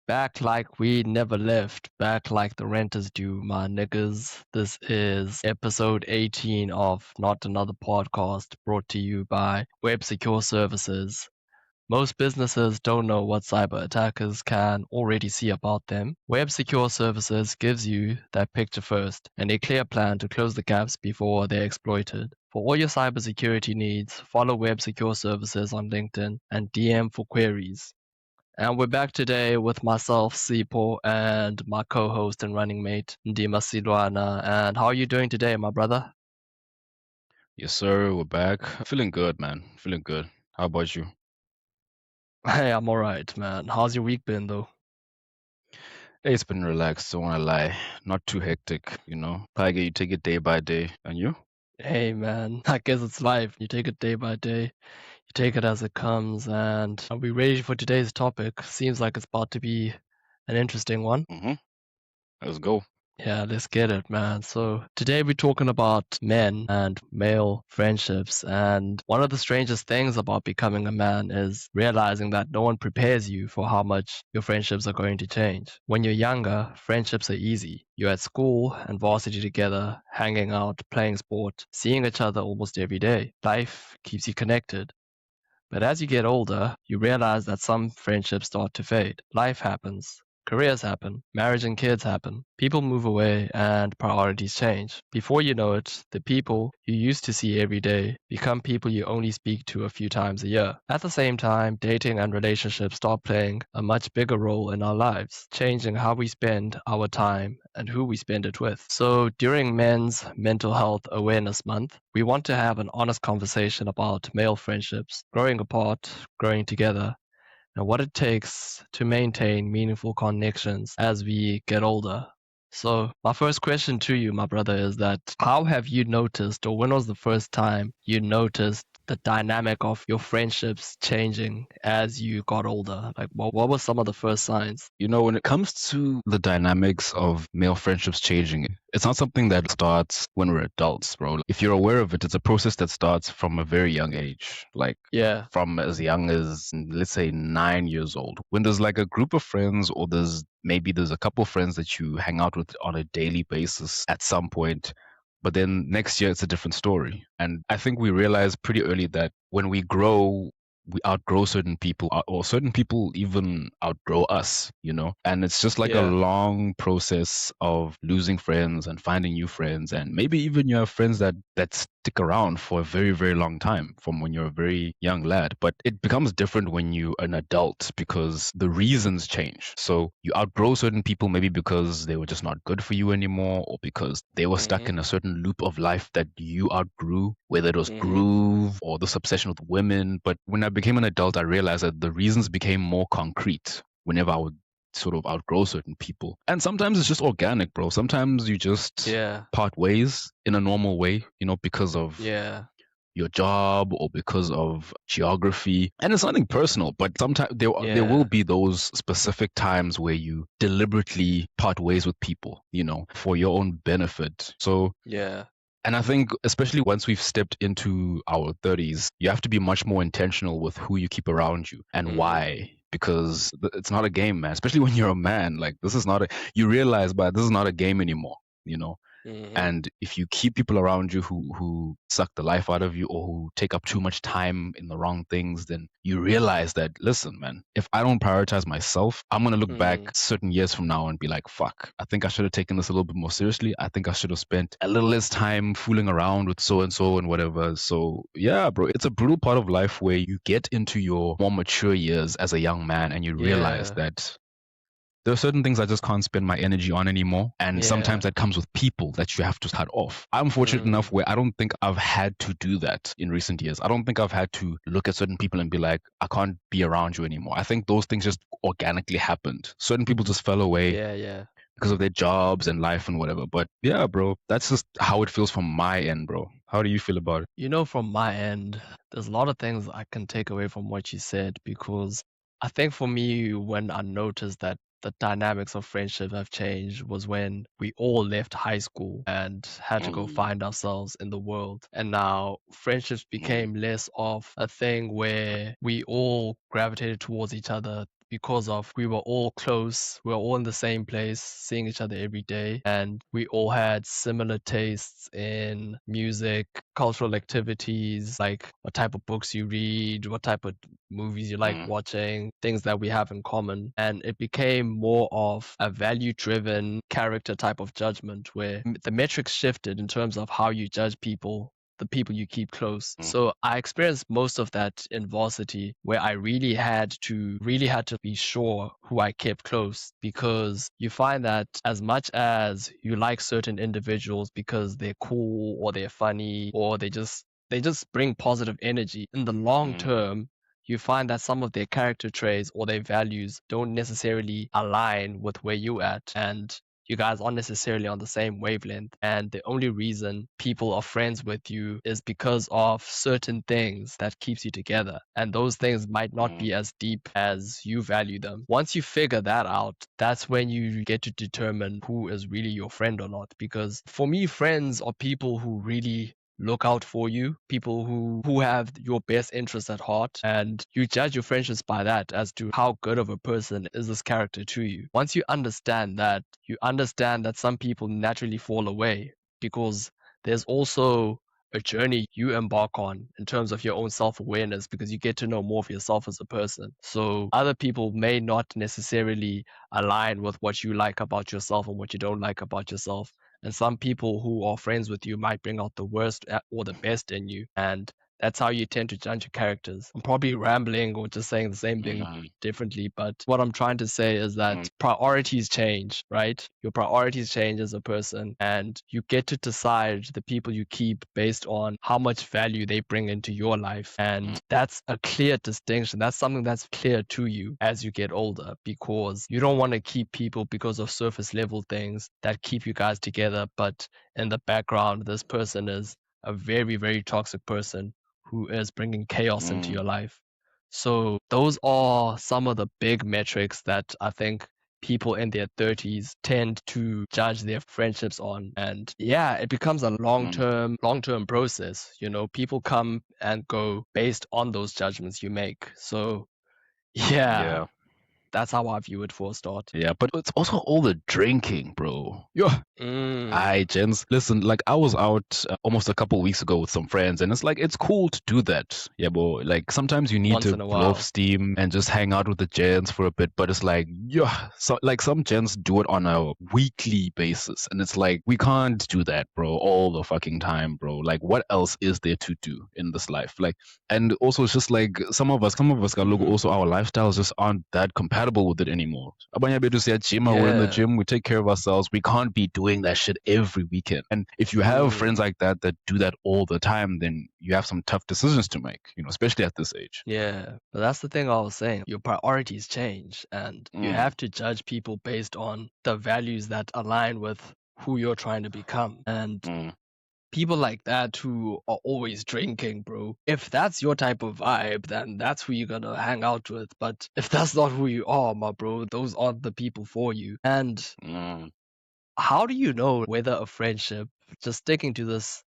Back like we never left, back like the rent is due, my niggas. This is episode 18 of Not Another Podcast brought to you by Web Secure Services. Most businesses don't know what cyber attackers can already see about them. Web Secure Services gives you that picture first and a clear plan to close the gaps before they're exploited. For all your cybersecurity needs, follow Web Secure Services on LinkedIn and DM for queries. And we're back today with myself, Sipo, and my co-host and running mate, Ndima Silwana. And how are you doing today, my brother? Yes, sir. We're back. Feeling good, man. Feeling good. How about you? Hey, I'm alright, man. How's your week been, though? Hey, it's been relaxed. Don't wanna lie. Not too hectic. Tiger, you take it day by day. And you? Hey, man. I guess it's life. You take it day by day. You take it as it comes. And are we ready for today's topic? Seems like it's about to be an interesting one. Mm-hmm. Let's go. Yeah, let's get it, man. So today we're talking about men and male friendships. And one of the strangest things about becoming a man is realizing that no one prepares you for how much your friendships are going to change. When you're younger, friendships are easy. You're at school and varsity together, hanging out, playing sport, seeing each other almost every day. Life keeps you connected. But as you get older, you realize that some friendships start to fade. Life happens. Careers happen. Marriage and kids happen. People move away and priorities change. Before you know it, the people you used to see every day become people you only speak to a few times a year. At the same time, dating and relationships start playing a much bigger role in our lives, changing how we spend our time and who we spend it with. So during Men's Mental Health Awareness Month, we want to have an honest conversation about male friendships, growing apart, growing together, and what it takes to maintain meaningful connections as we get older. So, my first question to you, my brother, is that how have you noticed, or when was the first time you noticed the dynamic of your friendships changing as you got older? Like, what were some of the first signs? When it comes to the dynamics of male friendships changing, it's not something that starts when we're adults, bro. If you're aware of it, it's a process that starts from a very young age, like Yeah, from as young as, let's say, 9 years old. When there's like a group of friends, or there's a couple friends that you hang out with on a daily basis at some point. But then next year, it's a different story. And I think we realize pretty early that when we grow, we outgrow certain people, or certain people even outgrow us. And it's just like a yeah. long process of losing friends and finding new friends, and maybe even you have friends that stick around for a very, very long time from when you're a very young lad. But it becomes different when you're an adult because the reasons change. So you outgrow certain people maybe because they were just not good for you anymore, or because they were stuck Mhm. in a certain loop of life that you outgrew, whether it was Mhm. groove or this obsession with women. But when I became an adult, I realized that the reasons became more concrete whenever I would sort of outgrow certain people. And sometimes it's just organic, bro. Sometimes you just Yeah. part ways in a normal way, because of Yeah. your job or because of geography. And it's nothing personal, but sometimes there will Yeah. be those specific times where you deliberately part ways with people, for your own benefit. So, Yeah. and I think, especially once we've stepped into our 30s, you have to be much more intentional with who you keep around you and Mhm. why. Because it's not a game, man. Especially when you're a man. Like, this is not a, you realize, but this is not a game anymore. Mhm. And if you keep people around you who suck the life out of you, or who take up too much time in the wrong things, then you realize that, listen, man, if I don't prioritize myself, I'm going to look back Mhm. certain years from now and be like, fuck, I think I should have taken this a little bit more seriously. I think I should have spent a little less time fooling around with so and whatever. So, yeah, bro, it's a brutal part of life where you get into your more mature years as a young man and you realize Yeah. that there are certain things I just can't spend my energy on anymore. And sometimes Yeah. that comes with people that you have to cut off. I'm fortunate enough Mm. where I don't think I've had to do that in recent years. I don't think I've had to look at certain people and be like, I can't be around you anymore. I think those things just organically happened. Certain people just fell away Yeah, yeah. because of their jobs and life and whatever. But yeah, bro, that's just how it feels from my end, bro. How do you feel about it? From my end, there's a lot of things I can take away from what you said because I think for me, when I noticed that the dynamics of friendship have changed was when we all left high school and had to go Mm, find ourselves in the world. And now friendships mm, became less of a thing where we all gravitated towards each other because of we were all close, we were all in the same place, seeing each other every day, and we all had similar tastes in music, cultural activities, like what type of books you read, what type of movies you like Mm, watching, things that we have in common. And it became more of a value driven character type of judgment where the metrics shifted in terms of how you judge people, the people you keep close. mm, So I experienced most of that in varsity where I really had to be sure who I kept close, because you find that as much as you like certain individuals because they're cool or they're funny or they just bring positive energy, in the long mm, term you find that some of their character traits or their values don't necessarily align with where you at, and you guys aren't necessarily on the same wavelength. And the only reason people are friends with you is because of certain things that keeps you together. And those things might not mm, be as deep as you value them. Once you figure that out, that's when you get to determine who is really your friend or not. Because for me, friends are people who really look out for you, people who have your best interests at heart, and you judge your friendships by that as to how good of a person is this character to you. Once you understand that, you understand that some people naturally fall away because there's also a journey you embark on in terms of your own self-awareness, because you get to know more of yourself as a person. So other people may not necessarily align with what you like about yourself and what you don't like about yourself, and some people who are friends with you might bring out the worst or the best in you. And that's how you tend to judge your characters. I'm probably rambling or just saying the same thing mm, differently, but what I'm trying to say is that mm, priorities change, right? Your priorities change as a person, and you get to decide the people you keep based on how much value they bring into your life. And mm, that's a clear distinction. That's something that's clear to you as you get older, because you don't want to keep people because of surface level things that keep you guys together, but in the background, this person is a very, very toxic person who is bringing chaos into mm. your life. So those are some of the big metrics that I think people in their 30s tend to judge their friendships on. And yeah, it becomes a Mm. long-term process. People come and go based on those judgments you make. So yeah, Yeah. that's how I view it for a start. Yeah, but it's also all the drinking, bro. Yo, Mm, I gents, listen, like I was out almost a couple weeks ago with some friends, and it's like it's cool to do that. Yeah, bro. Like sometimes you need once to in a blow off while. steam and just hang out with the gents for a bit. But it's like, yeah, so like some gents do it on a weekly basis, and it's like we can't do that, bro, all the fucking time, bro. Like what else is there to do in this life? Like, and also it's just like some of us got look Hmm. also our lifestyles just aren't that compatible with it anymore. Abanye betu siyajima, we're in the Yeah. gym, we take care of ourselves. We can't be doing that shit every weekend. And if you have friends Mm, like that that do that all the time, then you have some tough decisions to make, especially at this age. yeah. But that's the thing I was saying. Your priorities change, and you Mm, have to judge people based on the values that align with who you're trying to become. And mm, people like that who are always drinking, bro, if that's your type of vibe, then that's who you're gonna hang out with. But if that's not who you are, my bro, those aren't the people for you. And mm. how do you know whether a friendship, just sticking to this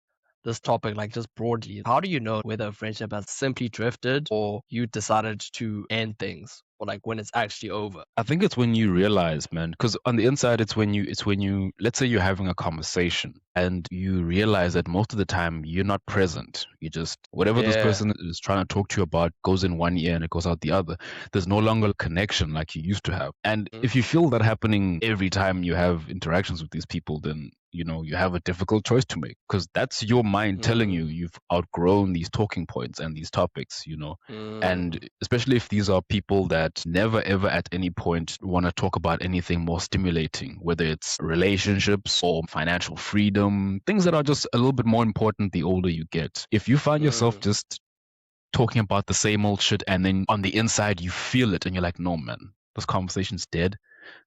topic, like just broadly, how do you know whether a friendship has simply drifted or you decided to end things, or like when it's actually over? I think it's when you realize, man, because on the inside, it's when you, let's say you're having a conversation and you realize that most of the time you're not present. You just, whatever this Yeah. person is trying to talk to you about goes in one ear and it goes out the other. There's no longer a connection like you used to have. And if you Mm, feel that happening every time you have interactions with these people, then you have a difficult choice to make because that's your mind telling you mm, you've outgrown these talking points and these topics. And mm, especially if these are people that never ever at any point want to talk about anything more stimulating, whether it's relationships or financial freedom, things that are just a little bit more important the older you get. If you find yourself mm. just talking about the same old shit and then on the inside you feel it and you're like, no, man, this conversation's dead.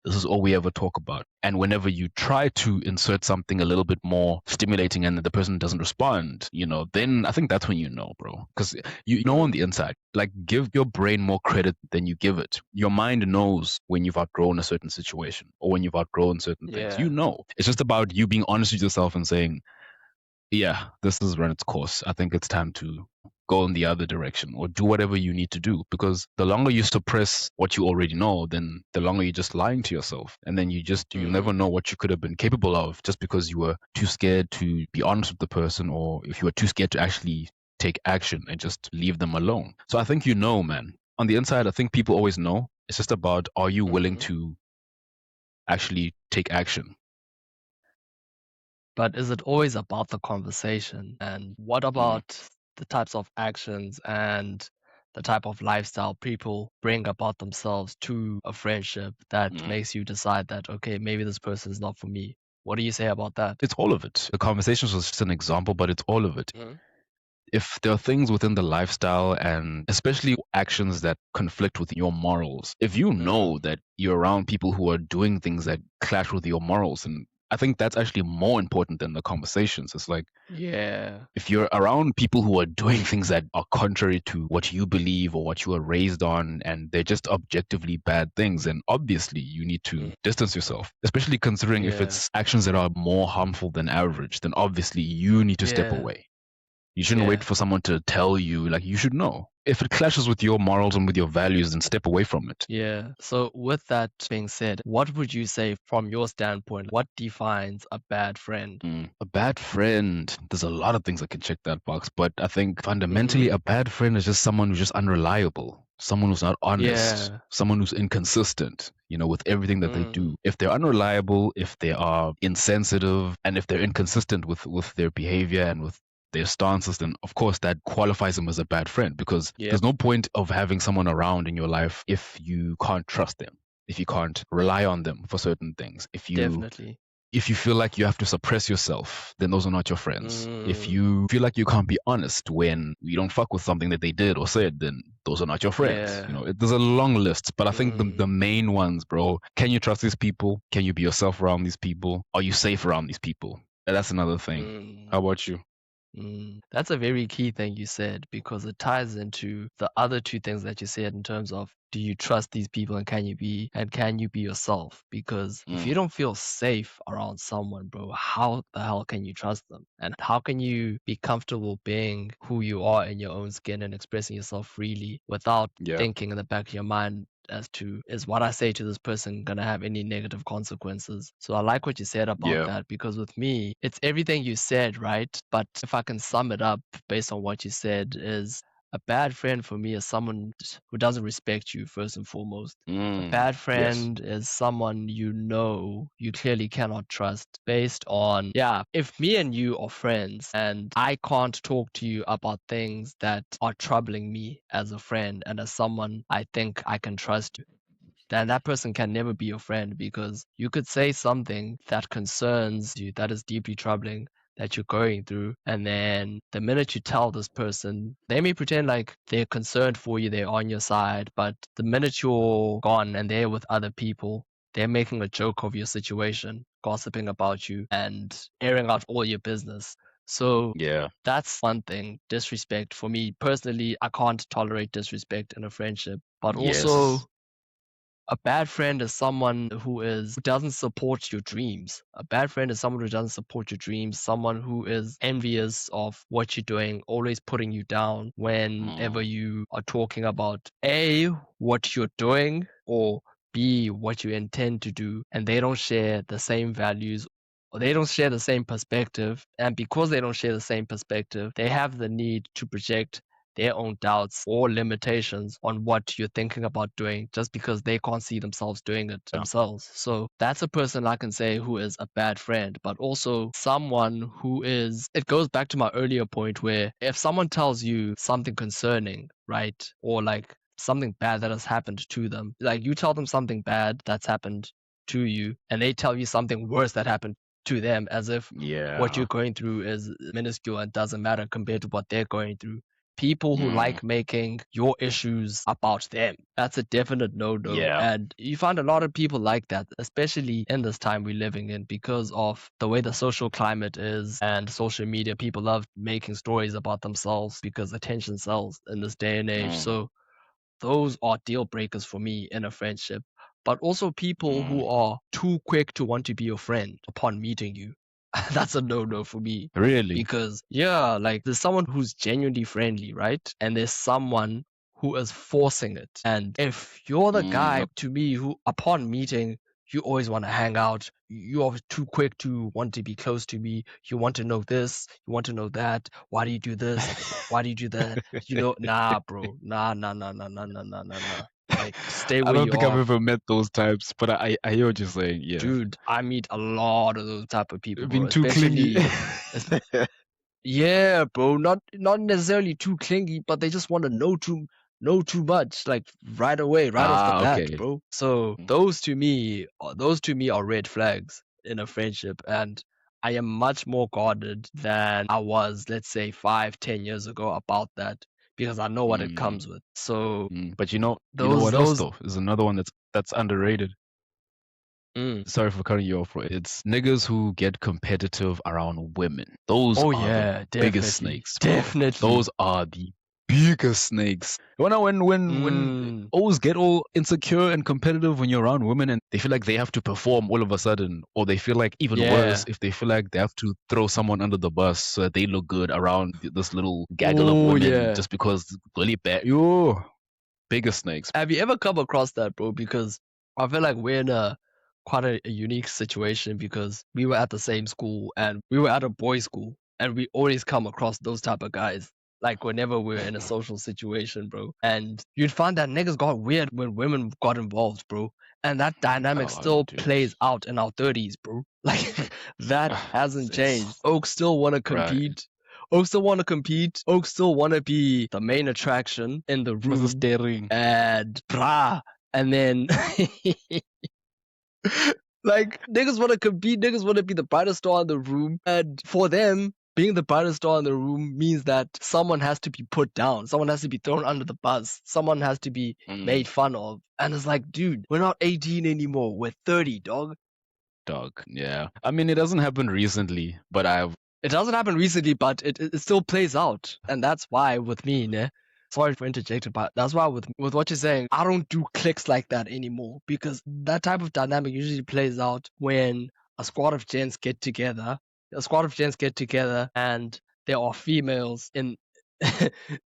This is all we ever talk about. And whenever you try to insert something a little bit more stimulating and the person doesn't respond, then I think that's when you know, bro. Because you know on the Mm. inside, like give your brain more credit than you give it. Your mind knows when you've outgrown a certain situation or when you've outgrown certain things. You Yeah. know. It's just about you being honest with yourself and saying, yeah, this has run its course. I think it's time to go in the other direction or do whatever you need to do. Because the longer you suppress what you already know, then the longer you're just lying to yourself. And then you'll Mm-hmm. never know what you could have been capable of just because you were too scared to be honest with the person, or if you were too scared to actually take action and just leave them alone. So I think man. On the inside, I think people always know. It's just about, are you willing Mm-hmm. to actually take action? But is it always about the conversation? And what Mm, about the types of actions and the type of lifestyle people bring about themselves to a friendship that mm. makes you decide that, okay, maybe this person is not for me? What do you say about that? It's all of it. The conversations was just an example, but it's all of it. Mhm. If there are things within the lifestyle and especially actions that conflict with your morals, if you know Mm. that you're around people who are doing things that clash with your morals, and I think that's actually more important than the conversations. It's like, Yeah. if you're around people who are doing things that are contrary to what you believe or what you were raised on, and they're just objectively bad things, then obviously you need to Mm. distance yourself, especially considering if Yeah. it's actions that are more harmful than average, then obviously you need to step Yeah. away. You shouldn't wait Yeah. for someone to tell you, like, you should know. If it clashes with your morals and with your values, then step away from it. Yeah. So with that being said, what would you say from your standpoint, what defines a bad friend? A bad friend, there's a lot of things that can check that box, but I think fundamentally Mm-hmm. a bad friend is just someone who's just unreliable, someone who's not honest, Yeah. someone who's inconsistent, with everything that they Mm. do. If they're unreliable, if they are insensitive, and if they're inconsistent with their behavior and with their stances, then of course that qualifies them as a bad friend, because Yep. there's no point of having someone around in your life if you can't trust them, if you can't rely on them for certain things, Definitely. if you feel like you have to suppress yourself, then those are not your friends. If Mm. you feel like you can't be honest when you don't fuck with something that they did or said, then those are not your friends. Yeah. There's a long list, but I think the Mm. main ones, bro, can you trust these people? Can you be yourself around these people? Are you safe around these people? And that's another thing. Mm. How about you? That's a very key thing you said because it ties into the other two things that you said in terms of do you trust these people and can you be yourself? Because if Mm, you don't feel safe around someone, bro, how the hell can you trust them? And how can you be comfortable being who you are in your own skin and expressing yourself freely without yeah. thinking in the back of your mind as to is what I say to this person gonna have any negative consequences? So I like what you said about Yeah. that because with me, it's everything you said, right? But if I can sum it up based on what you said, is a bad friend for me is someone who doesn't respect you first and foremost. A bad Yes. friend is someone you know you clearly cannot trust based on, yeah, if me and you are friends and I can't talk to you about things that are troubling me as a friend and as someone I think I can trust you, then that person can never be your friend because you could say something that concerns you, that is deeply troubling, that you're going through. And then the minute you tell this person, they may pretend like they're concerned for you, they're on your side. But the minute you're gone and they're with other people, they're making a joke of your situation, gossiping about you, and airing out all your business. So Yeah. that's one thing. Disrespect for me personally, I can't tolerate disrespect in a friendship. But Yes. also, a bad friend is someone who doesn't support your dreams. A bad friend is someone who doesn't support your dreams, someone who is envious of what you're doing, always putting you down whenever Mm, you are talking about A, what you're doing, or B, what you intend to do, and they don't share the same values or they don't share the same perspective. And because they don't share the same perspective, they have the need to project their own doubts or limitations on what you're thinking about doing just because they can't see themselves doing it yeah. themselves. So that's a person I can say who is a bad friend, but also someone who is, it goes back to my earlier point where if someone tells you something concerning, right, or like something bad that has happened to them, like you tell them something bad that's happened to you, and they tell you something worse that happened to them as if what Yeah. you're going through is minuscule and doesn't matter compared to what they're going through. People who Mm, like making your issues about them. That's a definite no-no. yeah. And you find a lot of people like that, especially in this time we're living in because of the way the social climate is and social media. People love making stories about themselves because attention sells in this day and age. Mm, So those are deal breakers for me in a friendship. But also people mm, who are too quick to want to be your friend upon meeting you. that's a no-no for me. Really? Because yeah, like there's someone who's genuinely friendly, right? And there's someone who is forcing it. And if you're the guy Yep. to me who upon meeting you always want to hang out, you're too quick to want to be close to me, you want to know this, you want to know that, why do you do this, why do you do that, nah, bro, nah. Like, stay I where don't you think I've are. ever met those types, but I hear what you're saying. Yeah, Dude, I meet a lot of those type of people, bro. being too clingy. Especially, yeah, bro. Not necessarily too clingy, but they just want to know too much, like right away, right off the Ah, bat, okay. bro. So those to me are red flags in a friendship, and I am much more guarded than I was, let's say, 5, 10 years ago about that because I know what it Mm, comes with. So But you know those what else those though? Is another one that's underrated. mm. Sorry for cutting you off, bro. It's niggas who get competitive around women. Those Oh are the yeah, biggest definitely, snakes, bro. definitely. Those are the biggest snakes. When Mm, always get all insecure and competitive when you're around women and they feel like they have to perform all of a sudden, or they feel like even worse yeah. if they feel like they have to throw someone under the bus so that they look good around this little gaggle of Oh women yeah. just because really bad. Yo, biggest snakes. Have you ever come across that, bro? Because I feel like we're in a quite a unique situation because we were at the same school and we were at a boys' school and we always come across those type of guys. Like whenever we're in a social situation, bro. And you'd find that niggas got weird when women got involved, bro. And that dynamic Oh, still dude. plays out in our 30s, bro. Like that hasn't changed. It's Oaks still wanna right. compete. Oaks still wanna compete. Oaks still wanna be the main attraction in the Mr. room Staring. and brah, and then like niggas want to compete, niggas want to be the brightest star in the room, and for them, being the brightest star in the room means that someone has to be put down, someone has to be thrown under the bus, someone has to be Mm, made fun of, and it's like, dude, we're not 18 anymore, we're 30, dog. dog. Yeah. I mean, it doesn't happen recently, but I've. It doesn't happen recently, but it still plays out. And that's why with me, ne, sorry for interjecting, but that's why with what you're saying, I don't do clicks like that anymore because that type of dynamic usually plays out when a squad of gents get together. A squad of gents get together and there are females in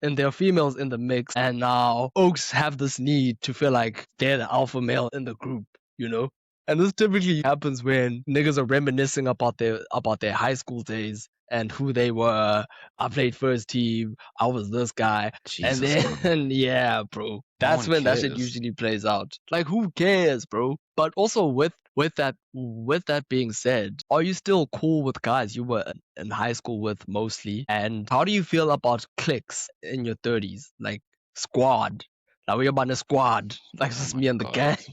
and there are females in the mix and now oaks have this need to feel like they're the alpha male in the group, you know? And this typically happens when niggas are reminiscing about their high school days and who they were. I played first team. I was this guy. And Jesus, man. then yeah, bro. No That's one when that shit cares. usually plays out. Like who cares, bro? But also with that being said, are you still cool with guys you were in high school with mostly? And how do you feel about cliques in your 30s? Like squad. Like we're about a squad. Like Oh just my me and the gang. God.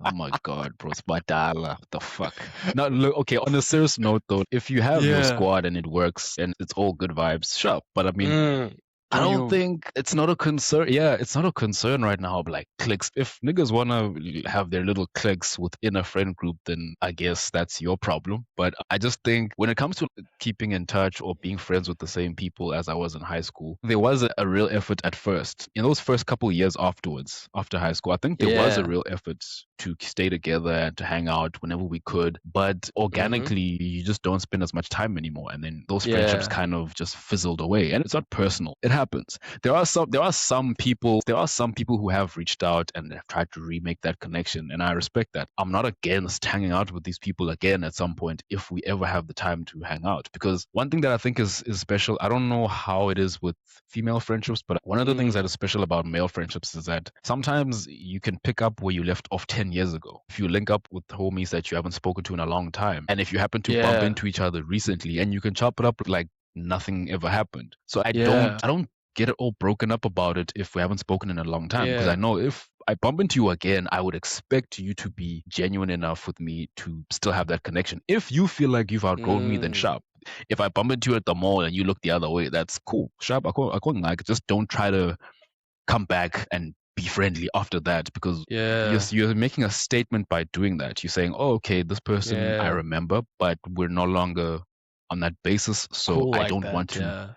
Oh my God, bro. It's Badala. What the fuck? Now, look, okay, on a serious note, though, if you have your Yeah. squad and it works and it's all good vibes, sure. But I mean, Mm. I For don't you. think it's not a concern. Yeah, it's not a concern right now. Like clicks. If niggas wanna have their little cliques within a friend group, then I guess that's your problem. But I just think when it comes to keeping in touch or being friends with the same people as I was in high school, there was a real effort at first. In those first couple years afterwards, after high school, I think there was a Yeah. real effort to stay together and to hang out whenever we could. But Mhm. organically, you just don't spend as much time anymore, and then those friendships Yeah. kind of just fizzled away. And it's not personal; it happens. There are some people who have reached out and have tried to remake that connection, and I respect that. I'm not against hanging out with these people again at some point if we ever have the time to hang out. Because one thing that I think is special, I don't know how it is with female friendships, but one of the things Mm. that is special about male friendships is that sometimes you can pick up where you left off 10 years ago. If you link up with homies that you haven't spoken to in a long time, and if you happen to bump Yeah. into each other recently and you can chop it up like nothing ever happened. So Yeah. I don't get it all broken up about it if we haven't spoken in a long time because I Yeah. know if I bump into you again, I would expect you to be genuine enough with me to still have that connection. If you feel like you've outgrown me, then Mm. sharp. If I bump into you at the mall and you look the other way, that's cool. Sharp, I can't like just don't try to come back and be friendly after that because Yeah. you're making a statement by doing that. You're saying, oh, okay, this person I Yeah. remember, but we're no longer on that basis. So Cool I like don't want that, to. yeah.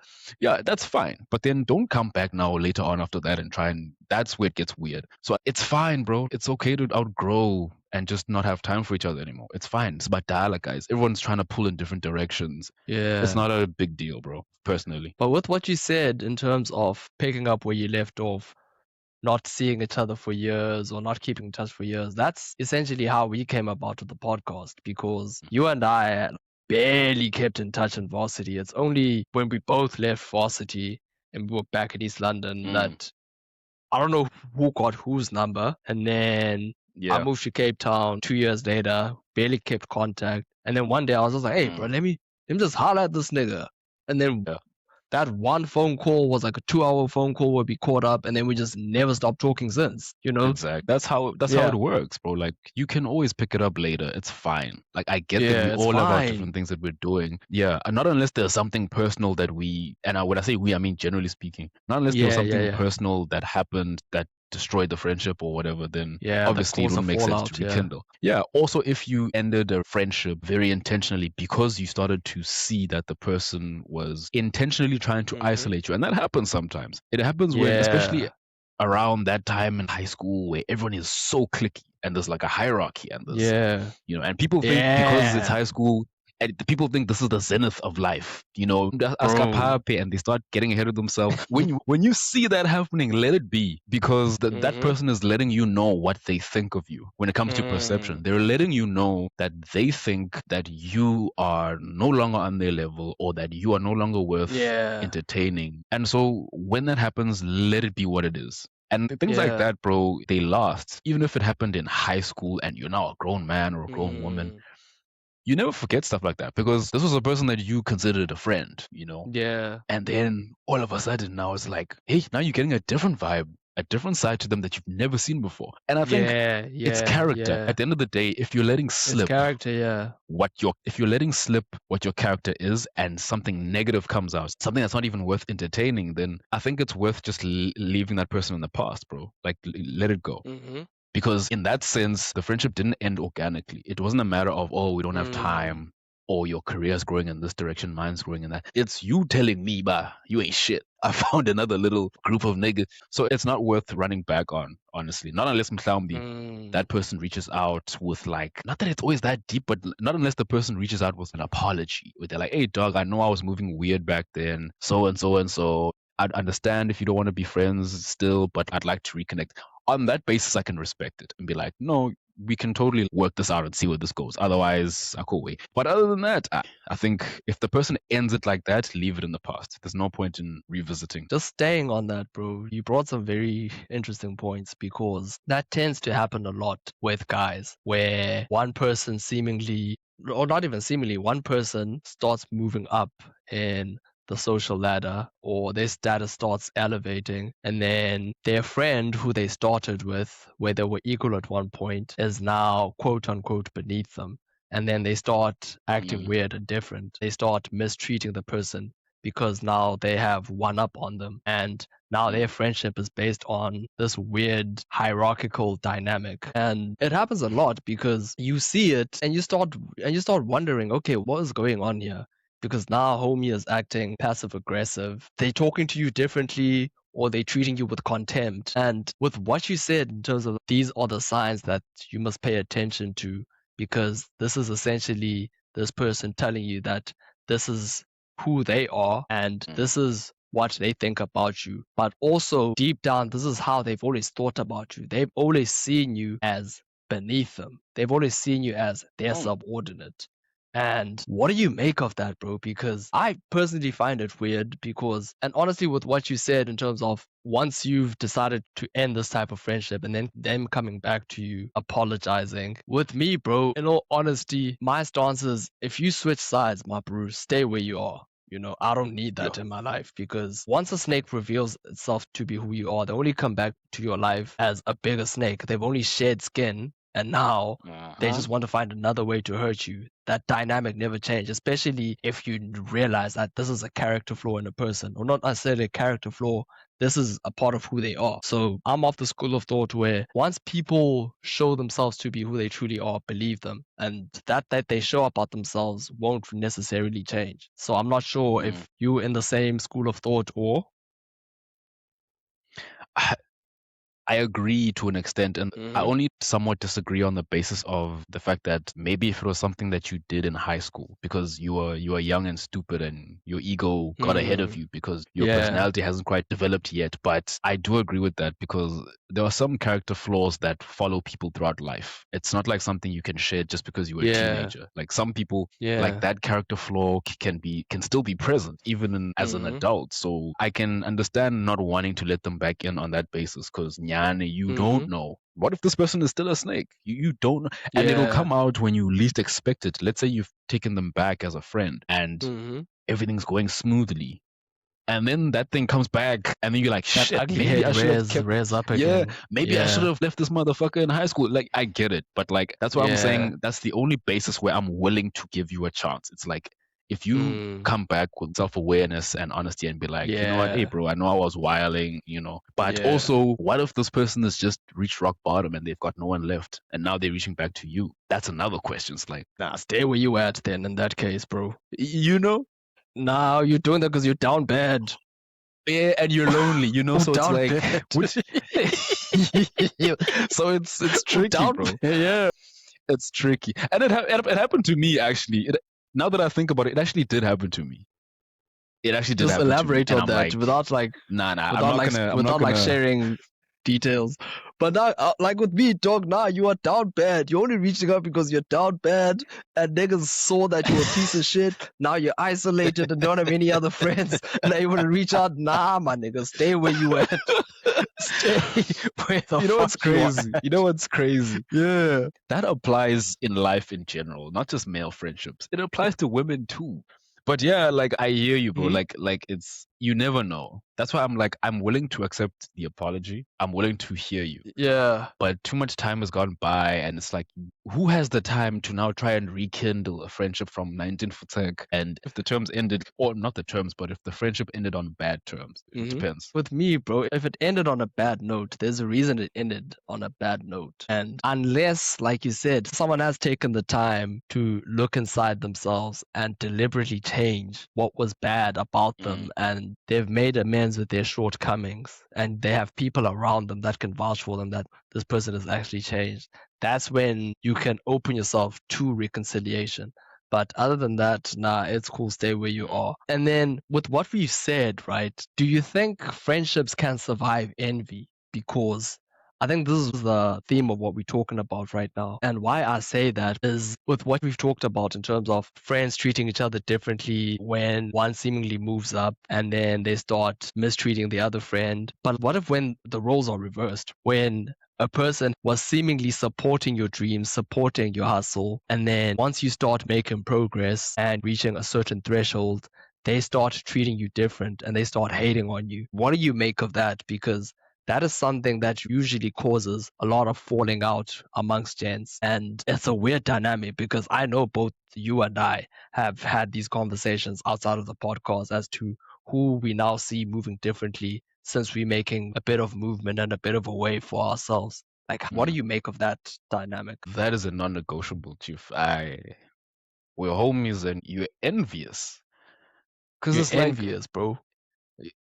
Yeah, that's fine. But then don't come back now later on after that and try and that's where it gets weird. So it's fine, bro. It's okay to outgrow and just not have time for each other anymore. It's fine. It's about dialogue, guys. Everyone's trying to pull in different directions. It's Yeah. not a big deal, bro, personally. But with what you said in terms of picking up where you left off, not seeing each other for years or not keeping in touch for years, that's essentially how we came about with the podcast because you and I had barely kept in touch in varsity. It's only when we both left varsity and we were back in East London Mm, that I don't know who got whose number. And then I yeah. moved to Cape Town 2 years later, barely kept contact. And then one day I was just like, hey, bro, Mm, let me just holler at this nigga. And then yeah. that one phone call was like a 2 hour phone call where we caught up and then we just never stopped talking since, you know? Exactly. That's how it Yeah. works, bro. Like you can always pick it up later. It's fine. Like I get that we Yeah, it's all have our fine. different things that we're doing. Yeah, and not unless there's something personal that when I say we, I mean generally speaking. Not unless there was Yeah, yeah, something yeah. personal that happened that destroyed the friendship or whatever, then Yeah, that obviously it caused a wouldn't make sense to fallout, yeah. rekindle. Yeah. Also, if you ended a friendship very intentionally because you started to see that the person was intentionally trying to Hmm. isolate you, and that happens sometimes. It happens when, especially Yeah. around that time in high school where everyone is so clicky and there's like a hierarchy and there's Yeah. and people think because it's Yeah. high school and the people think this is the zenith of life, Bro. askapape, and they start getting ahead of themselves. When you see that happening, let it be, because that Hmm. person is letting you know what they think of you when it comes to perception. Mm. They're letting you know that they think that you are no longer on their level or that you are no longer worth Yeah. entertaining. And so when that happens, let it be what it is. And things like Yeah. that, bro, they last. Even if it happened in high school and you're now a grown man or a grown woman, Mm. you never forget stuff like that because this was a person that you considered a friend. Yeah. And then all of a sudden now it's like, hey, now you're getting a different vibe, a different side to them that you've never seen before. And I think Yeah. it's Yeah. character. Yeah. At the end of the day, if you're letting It's slip character, yeah. what your character is and something negative comes out, something that's not even worth entertaining, then I think it's worth just leaving that person in the past, bro. Like let it go. Hmm. Because in that sense, the friendship didn't end organically. It wasn't a matter of, oh, we don't have Mm. time, or your career's growing in this direction, mine's growing in that. It's you telling me, bah, you ain't shit. I found another little group of niggas. So it's not worth running back on, honestly. Not unless Mtlambi, Mm. that person reaches out with like, not that it's always that deep, but not unless the person reaches out with an apology. Where they're like, hey, dog, I know I was moving weird back then, so and so and so. I'd understand if you don't want to be friends still, but I'd like to reconnect. On that basis, I can respect it and be like, no, we can totally work this out and see where this goes. Otherwise, I cool wait. But other than that, I think if the person ends it like that, leave it in the past. There's no point in revisiting. Just staying on that, bro, you brought some very interesting points because that tends to happen a lot with guys where one person seemingly, or not even seemingly, one person starts moving up in the social ladder or their status starts elevating, and then their friend who they started with, where they were equal at one point, is now quote unquote beneath them. And then they start acting Mm, weird and different. They start mistreating the person because now they have one up on them and now their mm, friendship is based on this weird hierarchical dynamic. And it happens a lot because you see it and you start wondering, okay, what is going on here? Because now homie is acting passive aggressive, they talking to you differently, or they treating you with contempt. And with what you said in terms of these are the signs that you must pay attention to, because this is essentially this person telling you that this is who they are and mm. this is what they think about you. But also, deep down, this is how they've always thought about you. They've always seen you as beneath them, they've always seen you as their Oh, subordinate. And what do you make of that, bro? Because I personally find it weird because, and honestly, with what you said in terms of once you've decided to end this type of friendship and then them coming back to you apologizing, with me, bro, in all honesty, my stance is if you switch sides, my bro, stay where you are. I don't need that yeah. in my life because once a snake reveals itself to be who you are, they only come back to your life as a bigger snake. They've only shed skin and now they Uh-huh. just want to find another way to hurt you. That dynamic never changed, especially if you realize that this is a character flaw in a person, or not necessarily a character flaw. this is a part of who they are. So I'm of the school of thought where once people show themselves to be who they truly are, believe them, and that they show about themselves won't necessarily change. So I'm not sure Mm. if you're in the same school of thought or. I agree to an extent, and I Mm-hmm. only somewhat disagree on the basis of the fact that maybe if it was something that you did in high school because you were young and stupid and your ego got ahead of Mm, you because your yeah, personality hasn't quite developed yet. But I do agree with that because there are some character flaws that follow people throughout life. It's not like something you can share just because you were a yeah, teenager. Like some people, like yeah. that character flaw can still be present even as an Mm-hmm. adult. So I can understand not wanting to let them back in on that basis because nyane, you Mm-hmm. don't know. What if this person is still a snake? You don't know. And it'll Yeah. come out when you least expect it. Let's say you've taken them back as a friend and Mm-hmm. everything's going smoothly. And then that thing comes back, and then you're like, That shit, ugly maybe head I should have kept. rears up Yeah, again. maybe I should Yeah, have left this motherfucker in high school. Like, I get it, but like, that's why I'm yeah. saying that's the only basis where I'm willing to give you a chance. It's like, if you Mm, come back with self awareness and honesty and be like, you know what, hey, yeah, bro, I know I was wiling, but yeah. also, what if this person has just reached rock bottom and they've got no one left, and now they're reaching back to you? That's another question. It's like, Nah, stay where you at then in that case, bro. you know, Nah, you're doing that because you're down bad. yeah, and you're lonely, Oh, so it's down like, bad. which, so it's Oh, tricky, down bro. bad. Yeah. It's tricky, and it happened to me actually. Now that I think about it, it actually did happen to me. It actually did Just happen to me, elaborate and on I'm that like, without like nah, nah, I'm without not like gonna, I'm not without like gonna. sharing details. But now, like with me, dog, now you are down bad. You're only reaching out because you're down bad, and niggas saw that you were a piece of shit. Now you're isolated and don't have any other friends. Now you want to reach out? Nah, my nigga, stay where you at. Stay where the You know fuck what's you are crazy? You at. know what's crazy? Yeah. That applies in life in general, not just male friendships. It applies to women too. But yeah, like I hear you, bro. Hmm. Like it's you never know. That's why I'm like I'm willing to accept the apology. I'm willing to hear you. Yeah. But too much time has gone by, and it's like, who has the time to now try and rekindle a friendship from 19 and if the terms ended, or not the terms, but if the friendship ended on bad terms, it Hmm. depends. With me, bro, if it ended on a bad note, there's a reason it ended on a bad note. And unless, like you said, someone has taken the time to look inside themselves and deliberately change what was bad about Mm, them, and they've made amends with their shortcomings, and they have people around them that can vouch for them that this person has actually changed, that's when you can open yourself to reconciliation. But other than that, nah, it's cool. Stay where you mm, are. And then with what we've said, right? Do you think friendships can survive envy? Because I think this is the theme of what we're talking about right now. And why I say that is with what we've talked about in terms of friends treating each other differently when one seemingly moves up and then they start mistreating the other friend. But what if when the roles are reversed? When a person was seemingly supporting your dreams, supporting your hustle. And then once you start making progress and reaching a certain threshold, they start treating you different and they start hating on you. What do you make of that? Because that is something that usually causes a lot of falling out amongst gents. And it's a weird dynamic because I know both you and I have had these conversations outside of the podcast as to who we now see moving differently since we're making a bit of movement and a bit of a way for ourselves. Like, what do mm. you make of that dynamic? That is a non-negotiable, chief. We're homies and you're envious. Because You're it's like, envious, bro.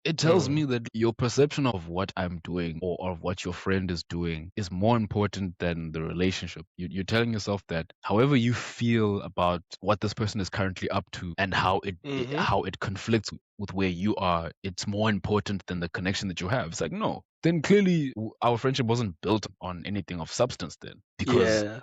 it tells Mm. me that your perception of what I'm doing or of what your friend is doing is more important than the relationship. You're telling yourself that however you feel about what this person is currently up to and Mm-hmm. how it conflicts with where you are, it's more important than the connection that you have. It's like, no, then clearly our friendship wasn't built on anything of substance then. Because Yeah.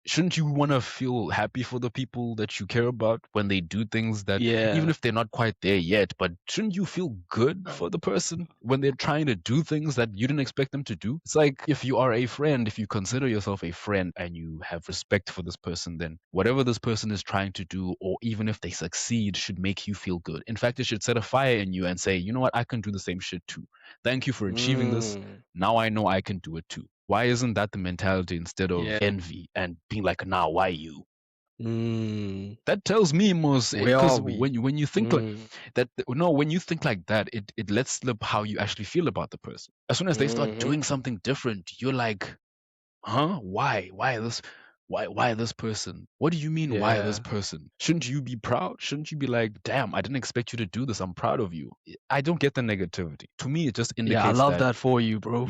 shouldn't you want to feel happy for the people that you care about when they do things that even Yeah. if they're not quite there yet, but shouldn't you feel good for the person when they're trying to do things that you didn't expect them to do? It's like if you are a friend, if you consider yourself a friend and you have respect for this person, then whatever this person is trying to do, or even if they succeed, should make you feel good. In fact, it should set a fire in you and say, you know what, I can do the same shit too. Thank you for achieving this. Mm. Now I know I can do it too. Why isn't that the mentality instead of Yeah. envy and being like, nah, why you? That tells me, Mos, Where are because we? when you think like Mm. that, no, when you think like that, it lets slip how you actually feel about the person. As soon as they start Mm-hmm. doing something different, you're like, huh? Why this? Why this person? What do you mean, why this Yeah. person? Shouldn't you be proud? Shouldn't you be like, damn, I didn't expect you to do this. I'm proud of you. I don't get the negativity. To me, it just Yeah, I indicates love that that for you, bro.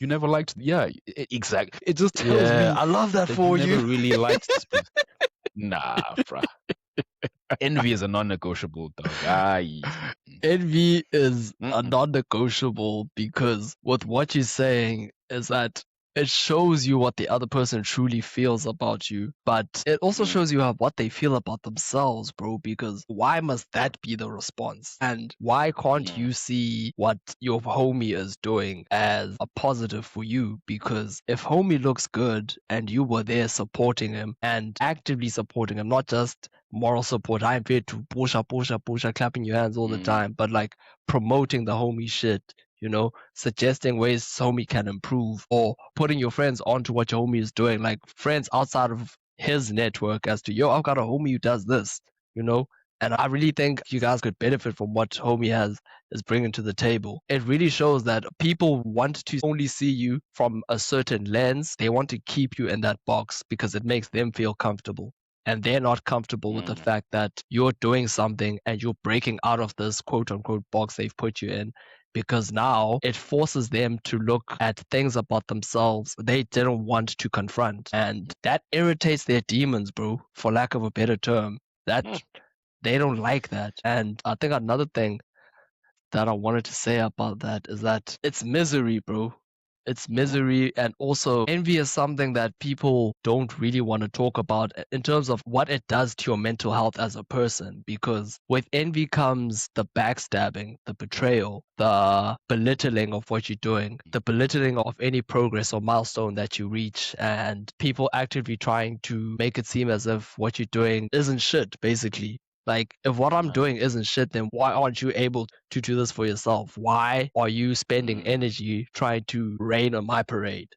you never liked, yeah, exactly. It just tells Yeah, me I love that that you for you. never really liked this person. Nah, bruh. Envy is a non-negotiable, dog. Envy is a Mm-mm. non-negotiable because with what you're saying is that it shows you what the other person truly feels about you, but it also Mm, shows you what they feel about themselves, bro. Because why must that be the response? And why can't mm, you see what your homie is doing as a positive for you? Because if homie looks good and you were there supporting him and actively supporting him, not just moral support. I'm there to push up, clapping your hands all the mm, time, but like promoting the homie shit, suggesting ways homie can improve or putting your friends onto what your homie is doing, like friends outside of his network as to, yo, I've got a homie who does this, you know? And I really think you guys could benefit from what homie is bringing to the table. It really shows that people want to only see you from a certain lens. They want to keep you in that box because it makes them feel comfortable and they're not comfortable with the mm, fact that you're doing something and you're breaking out of this quote unquote box they've put you in because now it forces them to look at things about themselves they didn't want to confront. And that irritates their demons, bro, for lack of a better term. That mm, they don't like that. And I think another thing that I wanted to say about that is that it's misery, bro. It's mm, misery, and also envy is something that people don't really want to talk about in terms of what it does to your mental health as a person. Because with envy comes the backstabbing, the betrayal, the belittling of what you're doing, the belittling of any progress or milestone that you reach, and people actively trying to make it seem as if what you're doing isn't shit, basically. Like, if what I'm yeah, doing isn't shit, then why aren't you able to do this for yourself? Why are you spending mm, energy trying to rain on my parade?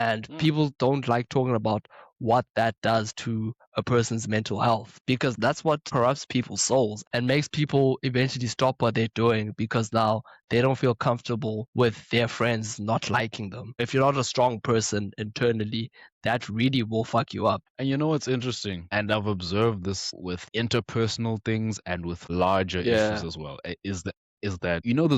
And mm. people don't like talking about what that does to a person's mental health because that's what corrupts people's souls and makes people eventually stop what they're doing because now they don't feel comfortable with their friends not liking them. If you're not a strong person internally, that really will fuck you up. And you know what's interesting? And I've observed this with interpersonal things and with larger issues Yeah. as well. Is that there's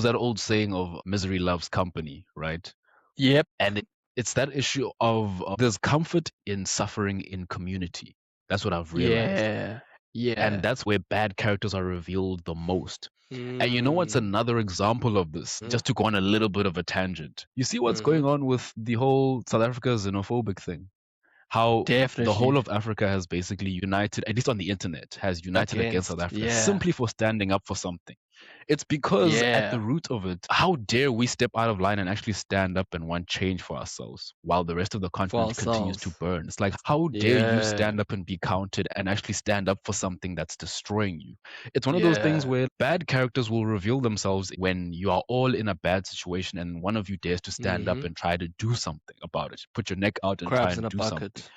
that old saying of misery loves company, right? Yep. And it's that issue of there's comfort in suffering in community. That's what I've realized. Yeah. And Yeah. that's where bad characters are revealed the most. And you know what's Mm. another example of this? Mm. Just to go on a little bit of a tangent. You see what's Mm-hmm. going on with the whole South Africa xenophobic thing? How the Definitely whole of Africa has basically united, at least on the internet, has united against South against. Africa Yeah. simply for standing up for something. It's because at the Yeah. root of it, how dare we step out of line and actually stand up and want change for ourselves while the rest of the For continent continues to ourselves. burn? It's like, how dare you Yeah. stand up and be counted and actually stand up for something that's destroying you? It's one of those things Yeah. where bad characters will reveal themselves when you are all in a bad situation and one of you dares to stand up Mm-hmm. and try to do something about it. Put your neck out and try Crabs and in a do something. bucket.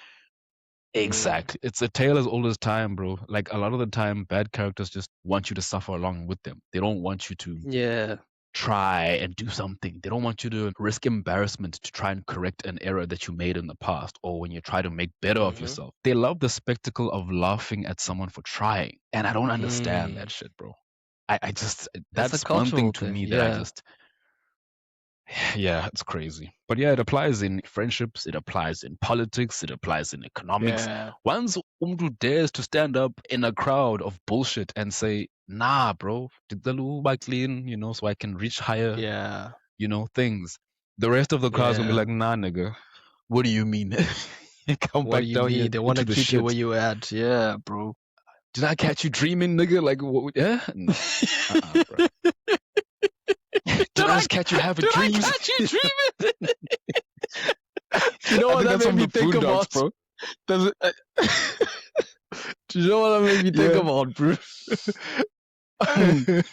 Mm. Exactly. It's a tale as old as time, bro. Like a lot of the time, bad characters just want you to suffer along with them. They don't want you to Yeah. try and do something. They don't want you to risk embarrassment to try and correct an error that you made in the past or when you try to make better of Mm-hmm. yourself. They love the spectacle of laughing at someone for trying. And I don't understand that Mm. shit, bro. I just, It's a that's one thing cultural to thing. me that I Yeah. just, yeah, it's crazy. But yeah, it applies in friendships, it applies in politics, it applies in economics. Yeah. Once Umdu dares to stand up in a crowd of bullshit and say, nah, bro, did the luba clean, so I can reach higher, Yeah. things. The rest of the crowd's gonna be Yeah. like, nah, nigga, what do you mean? Come What do back you down here mean? They want into to the keep you where shit. you at. Yeah, bro. Did I catch you dreaming, nigga? Like, what? Yeah? Nah. Bro. Did Did I I just catch you having did I dreams? catch you dreaming? You know I what think that that's made from me the think Boondocks, about? bro. Does it, do you know what that made me think Yeah. about, bro? Mm.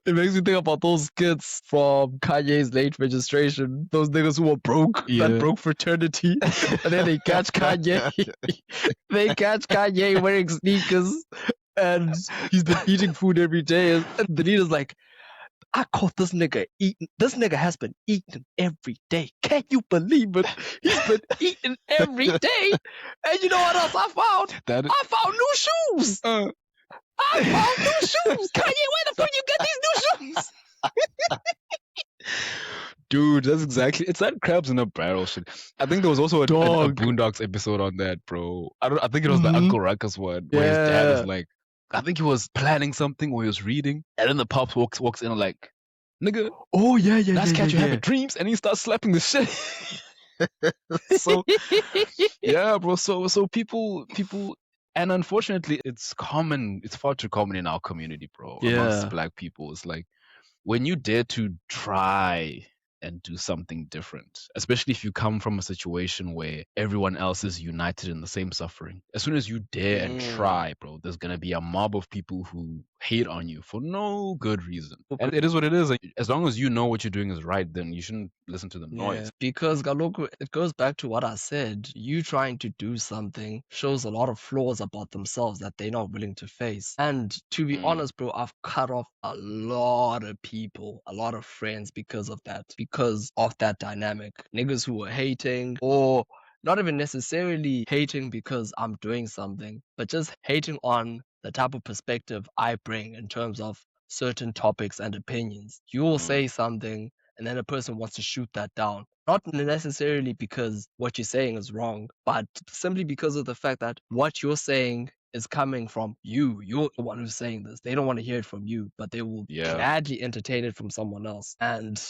It makes me think about those kids from Kanye's late registration. Those niggas who were broke, that Yeah. broke fraternity. And then they catch Kanye. They catch Kanye wearing sneakers. And he's been eating food every day. And the leader's like, I caught this nigga eating. This nigga has been eating every day. Can you believe it? He's been eating every day. And you know what else I found? That I found new shoes. I found new shoes. Kanye, where the fuck you get these new shoes? Dude, that's exactly. It's that crabs in a barrel shit. I think there was also a Dog. Boondocks episode on that, bro. I think it was the Mhm. Uncle Ruckus one where his dad is Yeah. like, I think he was planning something or he was reading, and then the pops walks in like, nigga, Oh yeah, that's catch you yeah. having dreams, and he starts slapping the shit. So yeah, bro. So people, and unfortunately, it's common. It's far too common in our community, bro. Amongst Yeah. Black people, it's like when you dare to try and do something different, especially if you come from a situation where everyone else is united in the same suffering, as soon as you dare and try, bro, there's going to be a mob of people who hate on you for no good reason. And it is what it is. Like, as long as you know what you're doing is right, then you shouldn't listen to the noise. Yeah, because Galoko, it goes back to what I said. You trying to do something shows a lot of flaws about themselves that they're not willing to face. And to be honest, bro, I've cut off a lot of people, a lot of friends because of that dynamic. Niggas who were hating or not even necessarily hating because I'm doing something, but just hating on the type of perspective I bring in terms of certain topics and opinions. You will say something and then a person wants to shoot that down. Not necessarily because what you're saying is wrong, but simply because of the fact that what you're saying is coming from you. You're the one who's saying this. They don't want to hear it from you, but they will Yeah. gladly entertain it from someone else. And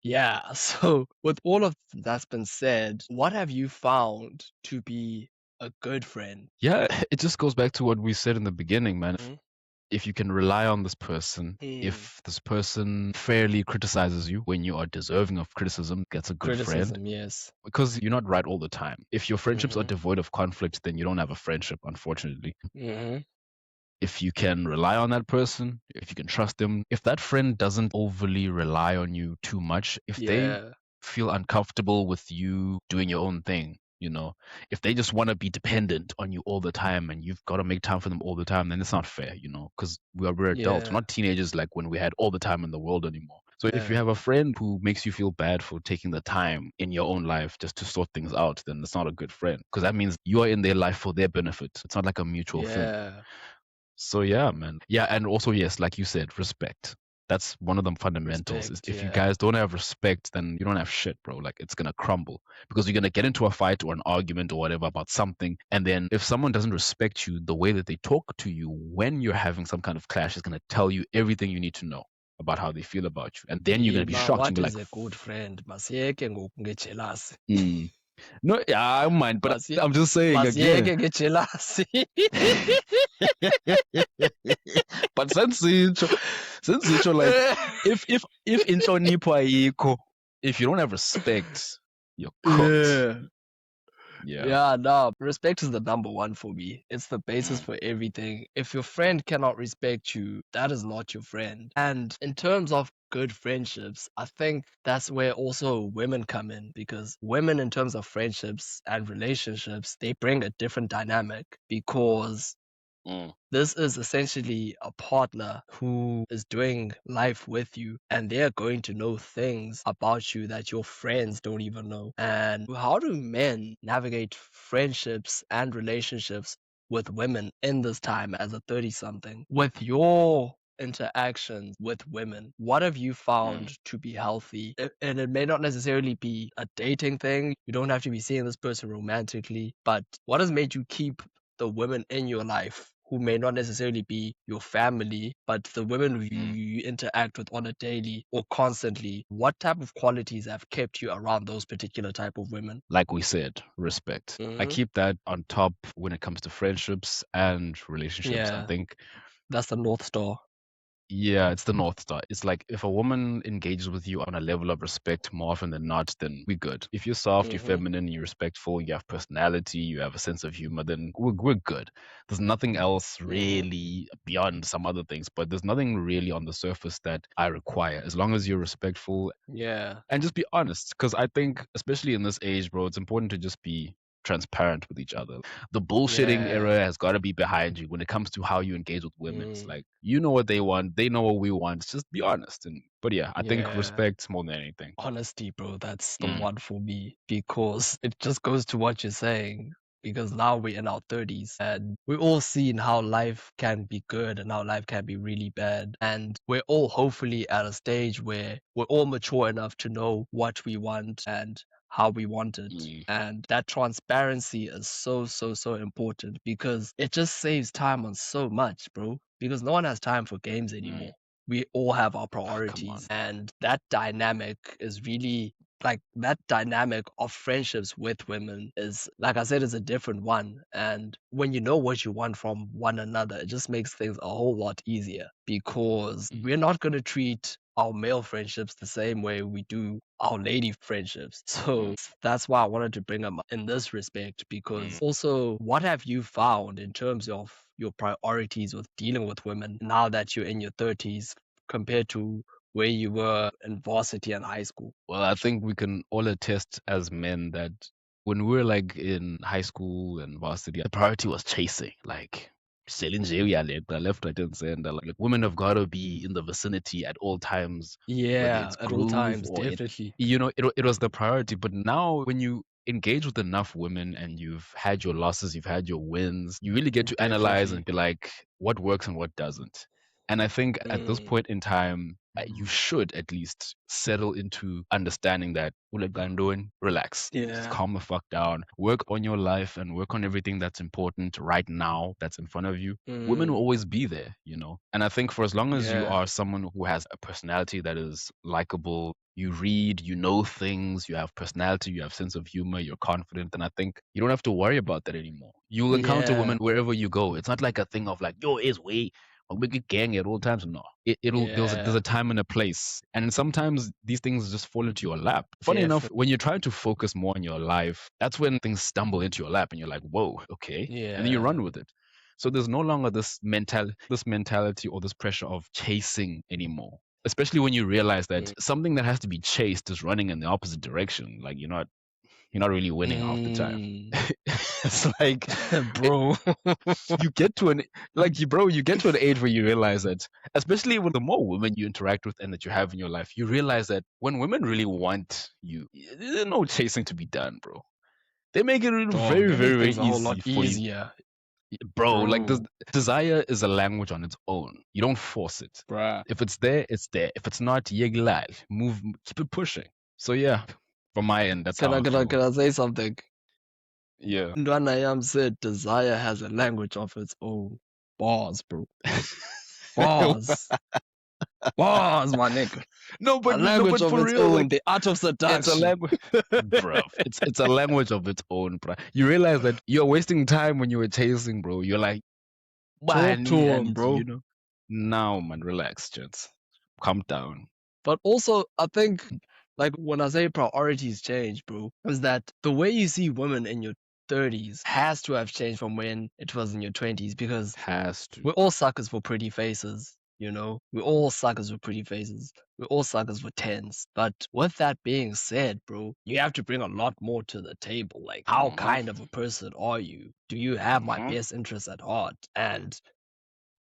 yeah, so with all of that's been said, what have you found to be a good friend? Yeah, it just goes back to what we said in the beginning, man. Mhm. If you can rely on this person, if this person fairly criticizes you when you are deserving of criticism, that's a good friend. Criticism, yes. Because you're not right all the time. If your friendships are Mhm. devoid of conflict, then you don't have a friendship, unfortunately. Mm-hmm. If you can rely on that person, if you can trust them, if that friend doesn't overly rely on you too much, if they Yeah. feel uncomfortable with you doing your own thing, if they just want to be dependent on you all the time and you've got to make time for them all the time, then it's not fair, because we're adults. We're Yeah. not teenagers like when we had all the time in the world anymore. So if you Yeah. have a friend who makes you feel bad for taking the time in your own life just to sort things out, then it's not a good friend because that means you are in their life for their benefit. It's not like a mutual thing. Yeah. So yeah, man. Yeah, and also yes, like you said, respect. That's one of the fundamentals. Respect, If you yeah. guys don't have respect, then you don't have shit, bro. Like it's gonna crumble because you're gonna get into a fight or an argument or whatever about something, and then if someone doesn't respect you, the way that they talk to you when you're having some kind of clash is gonna tell you everything you need to know about how they feel about you, and then you're gonna be shocked and What be is like, a good friend? Masiyeke ngoku ngejealousy. mm. No, yeah, I don't mind, but Masiye- I'm just saying again. Masiyeke ngejealousy. But since like if inhlonipho ayikho, if you don't have respect, you're cooked. Yeah. Yeah, no, respect is the number one for me. It's the basis Mm. for everything. If your friend cannot respect you, that is not your friend. And in terms of good friendships, I think that's where also women come in because women, in terms of friendships and relationships, they bring a different dynamic because Mm. this is essentially a partner who is doing life with you, and they're going to know things about you that your friends don't even know. And how do men navigate friendships and relationships with women in this time as a 30 something? With your interactions with women, what have you found to be healthy? And it may not necessarily be a dating thing. You don't have to be seeing this person romantically, but what has made you keep the women in your life who may not necessarily be your family, but the women who you interact with on a daily or constantly, what type of qualities have kept you around those particular type of women? Like we said, respect. I Mhm. keep that on top when it comes to friendships and relationships. I Yeah, think that's the North Star. Yeah, it's the North Star. It's like if a woman engages with you on a level of respect more often than not, then we're good. If you're soft, you're Hmm. feminine, you're respectful, you have personality, you have a sense of humor, then we're good. There's nothing else Hmm. really beyond some other things, but there's nothing really on the surface that I require. As long as you're respectful Yeah, and just be honest, because I think, especially in this age, bro, it's important to just be transparent with each other. The bullshitting yeah. era has got to be behind you when it comes to how you engage with women. It's Mm, like you know what they want, they know what we want. Just be honest. And but yeah, I think yeah. respect more than anything. Honesty, bro, that's the Mm, one for me because it just goes to what you're saying. Because now we're in our 30s and we've all seen how life can be good and how life can be really bad. And we're all hopefully at a stage where we're all mature enough to know what we want and how we want it. mm, And that transparency is so, so, so important because it just saves time on so much, bro. Because no one has time for games mm. anymore. We all have our Come priorities, on. and that dynamic is really like that dynamic of friendships with women is, like I said, is a different one. And when you know what you want from one another, it just makes things a whole lot easier because Mm, we're not going to treat our male friendships the same way we do our lady friendships. mm, So that's why I wanted to bring them up in this respect because mm. also, what have you found in terms of your priorities with dealing with women now that you're in your 30s compared to where you were in varsity and high school? Well, I think we can all attest as men that when we were like in high school and varsity, the priority was chasing, like selling left, right, and center. Like women have got to be in the vicinity at all times, whether Yeah, it's at all groove times, or in, definitely. it was the priority. But now, when you engage with enough women and you've had your losses, you've had your wins, you really get to analyze and Definitely. be like, what works and what doesn't. And I think at this Mm, point in time, you should at least settle into understanding that what I'm doing, relax. Just yeah. calm the fuck down. Work on your life and work on everything that's important right now that's in front of you. Women will Mm, always be there, you know? And I think for as long as you yeah. are someone who has a personality that is likable, you read, you know things, you have personality, you have sense of humor, you're confident, and I think you don't have to worry about that anymore. You'll encounter Yeah. women wherever you go. It's not like a thing of like, yo, it's way a wicked gang at all times. No, it'll there's a Yeah. time and a place, and sometimes these things just fall into your lap. Funny enough, Definitely. when you're trying to focus more on your life, that's when things stumble into your lap, and you're like, "Whoa, okay," and then you Yeah. run with it. So there's no longer this mentality or this pressure of chasing anymore. Especially when you realize that Mm. something that has to be chased is running in the opposite direction. Like you're not really winning half the time. Mm. It's like Bro. you get to an you get to an age where you realize that, especially with the more women you interact with and that you have in your life, you realize that when women really want you, there's no chasing to be done, bro. They make it really Dog, very, they make very, very things a whole easy lot for you, easier. bro. Like this Bro. desire is a language on its own. You don't force it. Bruh. If it's there, it's there. If it's not, yegilal, move, keep it pushing. So yeah, from my end, that's Can how I I can I feel. can I say something? Yeah. Ndwana Yam said desire has a language of its own. Bars, bro. Bars. Bars, my nigga. No, A language but of for its real, own. like The art of it's a seduction. language, bruv. It's a language of its own, bruh. You realize that you're wasting time when you were chasing, bro. You're like, "Why Talk to I him, need to, bro. Now, man, relax, gents. Calm down. But also, I think, like, when I say priorities change, bro, is that the way you see women in your 30s has to have changed from when it was in your 20s because Has to. we're all suckers for pretty faces, you know? We're all suckers for pretty faces. We're all suckers for tens. But with that being said, bro, you have to bring a lot more to the table. Like, how Mm-hmm. kind of a person are you? Do you have my Mm-hmm. best interests at heart? And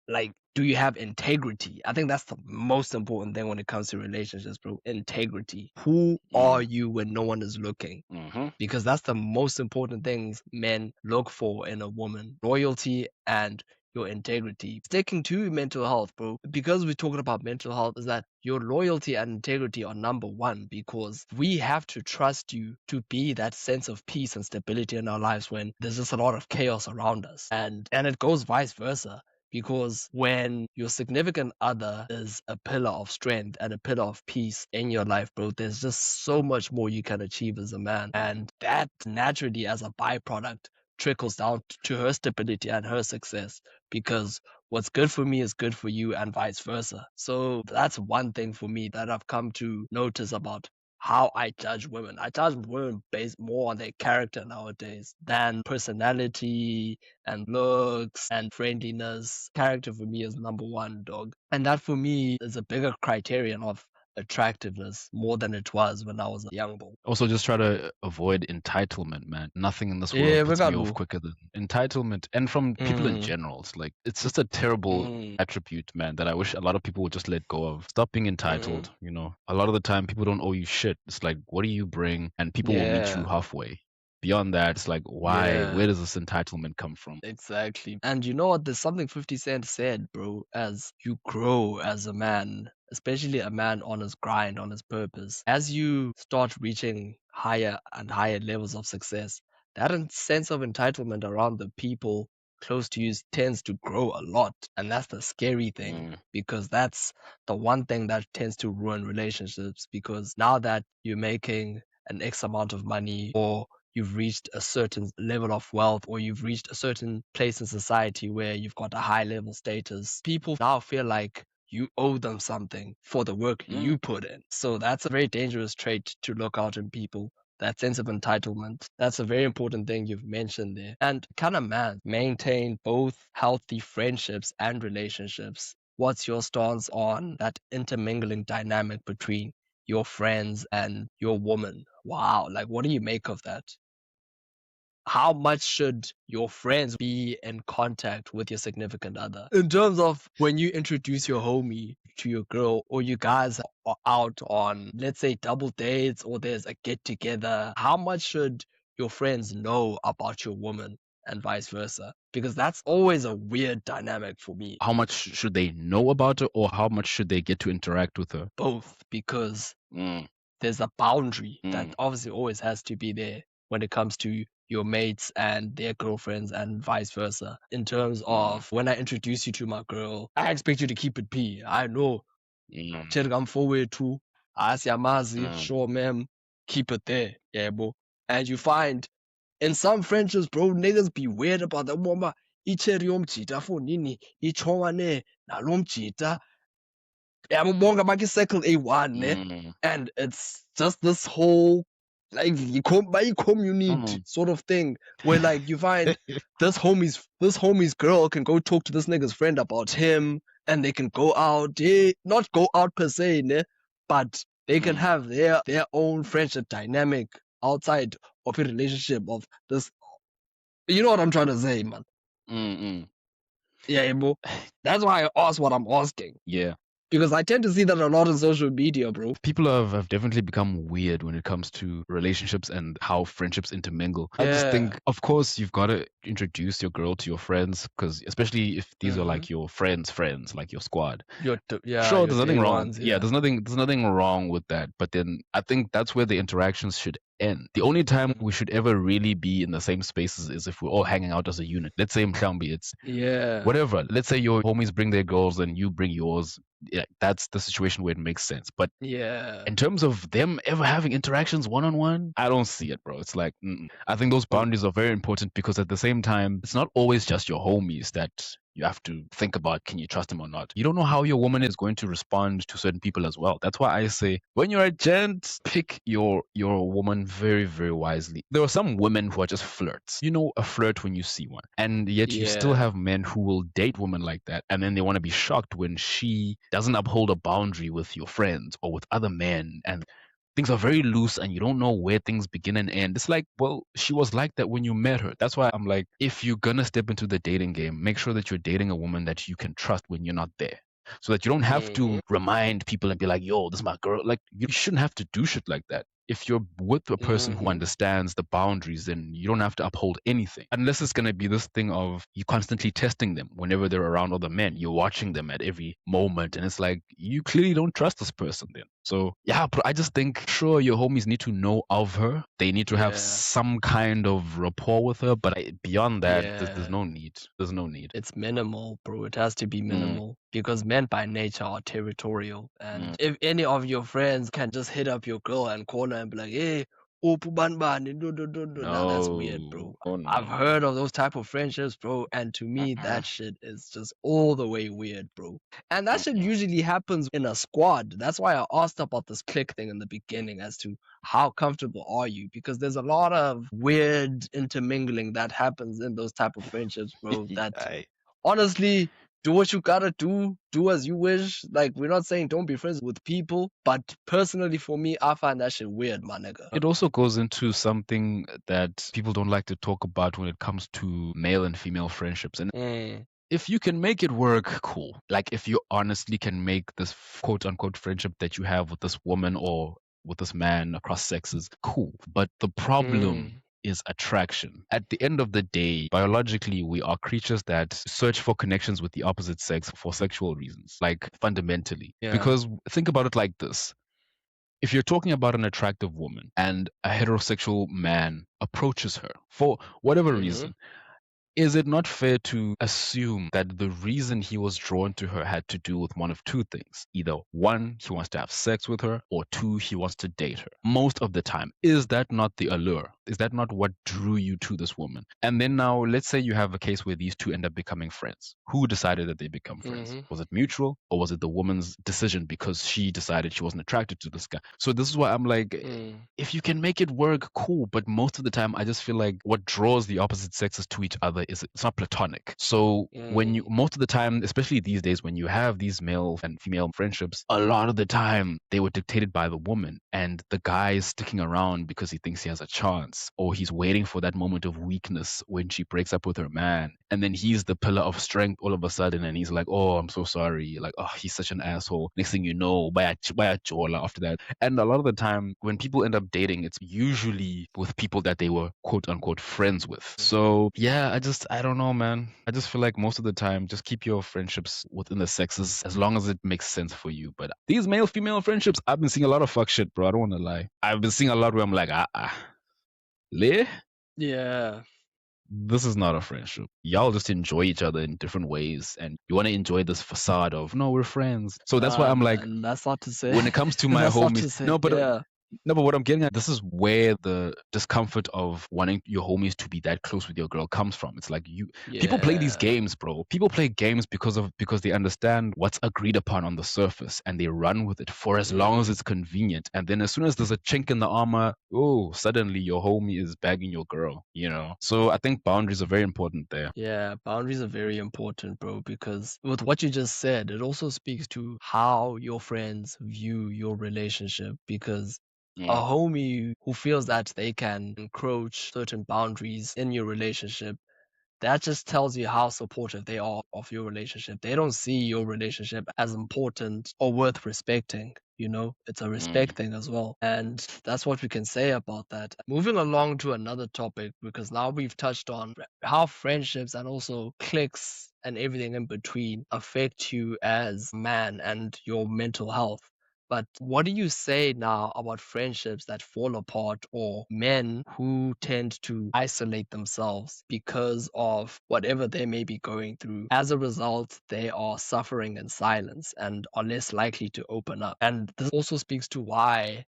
like, do you have integrity? I think that's the most important thing when it comes to relationships, bro. Integrity. Who are Mm, you when no one is looking? mm-hmm. Because that's the most important things men look for in a woman: loyalty and your integrity. Sticking to mental health, bro, because we're talking about mental health, is that your loyalty and integrity are number one because we have to trust you to be that sense of peace and stability in our lives when there's just a lot of chaos around us. And it goes vice versa. Because when your significant other is a pillar of strength and a pillar of peace in your life, bro, there's just so much more you can achieve as a man. And that naturally, as a byproduct, trickles down to her stability and her success. Because what's good for me is good for you and vice versa. So that's one thing for me that I've come to notice about how I judge women. I judge women based more on their character nowadays than personality and looks and friendliness. Character for me is number one, dog. And that for me is a bigger criterion of attractiveness more than it was when I was a young boy. Also, just try to avoid entitlement, man. Nothing in this world Yeah, we puts me got off to. quicker than entitlement. And from people in Mm, general, it's like, it's just a terrible mm, attribute, man, that I wish a lot of people would just let go of. Stop being mm. entitled, you know? A lot of the time, people don't owe you shit. It's like, what do you bring? And people will meet you Yeah, halfway. Beyond that, it's like, why? yeah. Where does this entitlement come from? Exactly. And you know what? There's something 50 Cent said, bro. As you grow as a man, especially a man on his grind, on his purpose, as you start reaching higher and higher levels of success, that sense of entitlement around the people close to you tends to grow a lot. And that's the scary thing Mm, because that's the one thing that tends to ruin relationships. Because now that you're making an X amount of money or you've reached a certain level of wealth or you've reached a certain place in society where you've got a high level status, people now feel like you owe them something for the work mm. you put in. So that's a very dangerous trait to look out in people. That sense of entitlement. That's a very important thing you've mentioned there. And can a man maintain both healthy friendships and relationships? What's your stance on that intermingling dynamic between your friends and your woman? Wow, like what do you make of that? How much should your friends be in contact with your significant other? In terms of when you introduce your homie to your girl, or you guys are out on, let's say, double dates, or there's a get together, how much should your friends know about your woman and vice versa? Because that's always a weird dynamic for me. How much should they know about her, or how much should they get to interact with her? Both, because Mm, there's a boundary that mm, obviously always has to be there when it comes to your mates and their girlfriends and vice versa. In terms mm, of when I introduce you to my girl, I expect you to keep it P. I know. mm, Chirgam forward to Asiamazi, mm, sure ma'am, keep it there. Yeah, bro. And you find in some friendships, bro, niggas be weird about that woman. Icherium chita for nini, ichwane, nalom chita, yabonga bakhe-circle A1 ne, mm, and it's just this whole like community mm. sort of thing where like you find this homie's girl can go talk to this nigga's friend about him and they can go out, not go out per se, ne, but they can Mm, have their own friendship dynamic outside of a relationship of this. You know what I'm trying to say, man? mm, mm. Yeah, bro. That's why I ask what I'm asking. Yeah. Because I tend to see that a lot on social media, bro. People have definitely become weird when it comes to relationships and how friendships intermingle. I just Yeah. think, of course, you've got to introduce your girl to your friends, because especially if these are Mhm. like your friends, like your squad. Yeah, Sure, your there's day nothing wrong. ones, Yeah, yeah. there's nothing wrong with that. But then I think that's where the interactions should end. The only time Mhm. we should ever really be in the same spaces is if we're all hanging out as a unit. Let's say Mklambi, it's Yeah. whatever. Let's say your homies bring their girls and you bring yours. Yeah, that's the situation where it makes sense. But Yeah. in terms of them ever having interactions one on one, I don't see it, bro. It's like, I think those Mm. boundaries are very important, because at the same time, it's not always just your homies that you have to think about, can you trust them or not? You don't know how your woman is going to respond to certain people as well. That's why I say, when you're a gent, pick your woman very, very wisely. There are some women who are just flirts. You know a flirt when you see one. And yet you still Yeah. have men who will date women like that, and then they want to be shocked when she doesn't uphold a boundary with your friends or with other men, and things are very loose and you don't know where things begin and end. It's like, well, she was like that when you met her. That's why I'm like, if you're gonna step into the dating game, make sure that you're dating a woman that you can trust when you're not there. So that you don't have Mhm. to remind people and be like, yo, this is my girl. Like, you shouldn't have to do shit like that. If you're with a person who Mhm. understands the boundaries, then you don't have to uphold anything. Unless it's going to be this thing of you constantly testing them whenever they're around other men. You're watching them at every moment. And it's like, you clearly don't trust this person then. So, yeah, but I just think, sure, your homies need to know of her. They need to have Yeah. some kind of rapport with her. But beyond that, there's Yeah. no need. There's no need. It's minimal, bro. It has to be Mm, minimal because men by nature are territorial. mm, And if any of your friends can just hit up your girl and call her and be like, hey, Opubanbani, do, do, do, do. Now that's weird, No. bro. Oh I've no. heard of those type of friendships, bro, and to me Uh-uh. that shit is just all the way weird, bro. And that shit Uh-uh. usually happens in a squad. That's why I asked about this click thing in the beginning as to how comfortable are you? Because there's a lot of weird intermingling that happens in those type of friendships, bro, that Aye. honestly, do what you gotta do as you wish. Like, we're not saying don't be friends with people, but personally for me, I find that shit weird, my nigga. It also goes into something that people don't like to talk about when it comes to male and female friendships. And Mm, if you can make it work, cool. Like if you honestly can make this quote unquote friendship that you have with this woman or with this man across sexes, cool. But the problem mm, is attraction. At the end of the day, biologically, we are creatures that search for connections with the opposite sex for sexual reasons, like fundamentally. yeah. Because think about it like this: if you're talking about an attractive woman and a heterosexual man approaches her for whatever Mm-hmm. reason, is it not fair to assume that the reason he was drawn to her had to do with one of two things? Either one, he wants to have sex with her, or two, he wants to date her. Most of the time. Is that not the allure? Is that not what drew you to this woman? And then now, let's say you have a case where these two end up becoming friends. Who decided that they become friends? Mm-hmm. Was it mutual, or was it the woman's decision because she decided she wasn't attracted to this guy? So this is why I'm like, Mm, if you can make it work, cool. But most of the time, I just feel like what draws the opposite sexes to each other is it's not platonic. So when you, mm, most of the time, especially these days, when you have these male and female friendships, a lot of the time they were dictated by the woman, and the guy is sticking around because he thinks he has a chance, or he's waiting for that moment of weakness when she breaks up with her man, and then he's the pillar of strength all of a sudden, and he's like, "Oh, I'm so sorry," like, "Oh, he's such an asshole." Next thing you know, baya chola after that. And a lot of the time, when people end up dating, it's usually with people that they were quote unquote friends with. So, yeah, I don't know, man. I just feel like most of the time, just keep your friendships within the sexes as long as it makes sense for you. But these male female friendships, I've been seeing a lot of fuck shit, bro. I don't want to lie. I've been seeing a lot where I'm like, le? yeah. This is not a friendship. Y'all just enjoy each other in different ways, and you want to enjoy this facade of, no, we're friends. So that's why I'm like, And that's not to say, when it comes to my that's not homies, to say, yeah, no, but what I'm getting at, this is where the discomfort of wanting your homies to be that close with your girl comes from. It's like people play these yeah, games, bro. People play games because they understand what's agreed upon on the surface, and they run with it for as long as mm, it's convenient. And then as soon as there's a chink in the armor, oh, suddenly your homie is bagging your girl, you know? So I think boundaries are very important there. yeah. Boundaries are very important, bro, because with what you just said, it also speaks to how your friends view your relationship. Because a Mm, homie who feels that they can encroach certain boundaries in your relationship, that just tells you how supportive they are of your relationship. They don't see your relationship as important or worth respecting. You know, it's a mm, respect thing as well. And that's what we can say about that. Moving along to another topic, because now we've touched on how friendships and also cliques and everything in between affect you as a man and your mental health. But what do you say now about friendships that fall apart or men who tend to isolate themselves because of whatever they may be going through? As a result, they are suffering in silence and are less likely to open up. And this also speaks to why,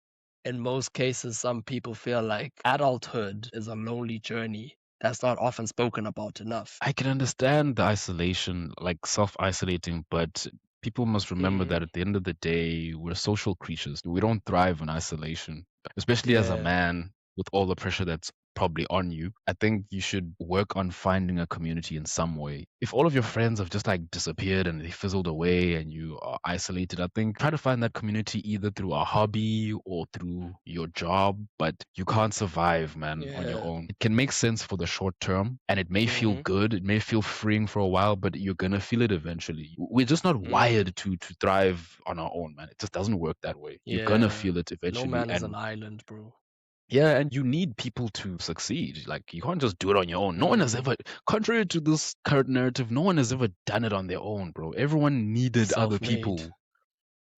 in most cases, some people feel like adulthood is a lonely journey that's not often spoken about enough. I can understand the isolation, like self-isolating, but people must remember that Mm, at the end of the day, we're social creatures. We don't thrive in isolation, especially as a yeah. man with all the pressure that's probably on you. I think you should work on finding a community in some way. If all of your friends have just like disappeared and they fizzled away and you are isolated, I think try to find that community either through a hobby or through your job, but you can't survive, man, on your Yeah. own. It can make sense for the short term and it may feel Mm-hmm. good, it may feel freeing for a while, but you're gonna feel it eventually. We're just not Mm, wired to thrive on our own, man. It just doesn't work that way. You're gonna yeah. feel it No eventually. man is an And island, bro. yeah, and you need people to succeed. Like you can't just do it on your own. No one has Mm, ever, contrary to this current narrative, no one has ever done it on their own, bro. Everyone needed other self-made. people.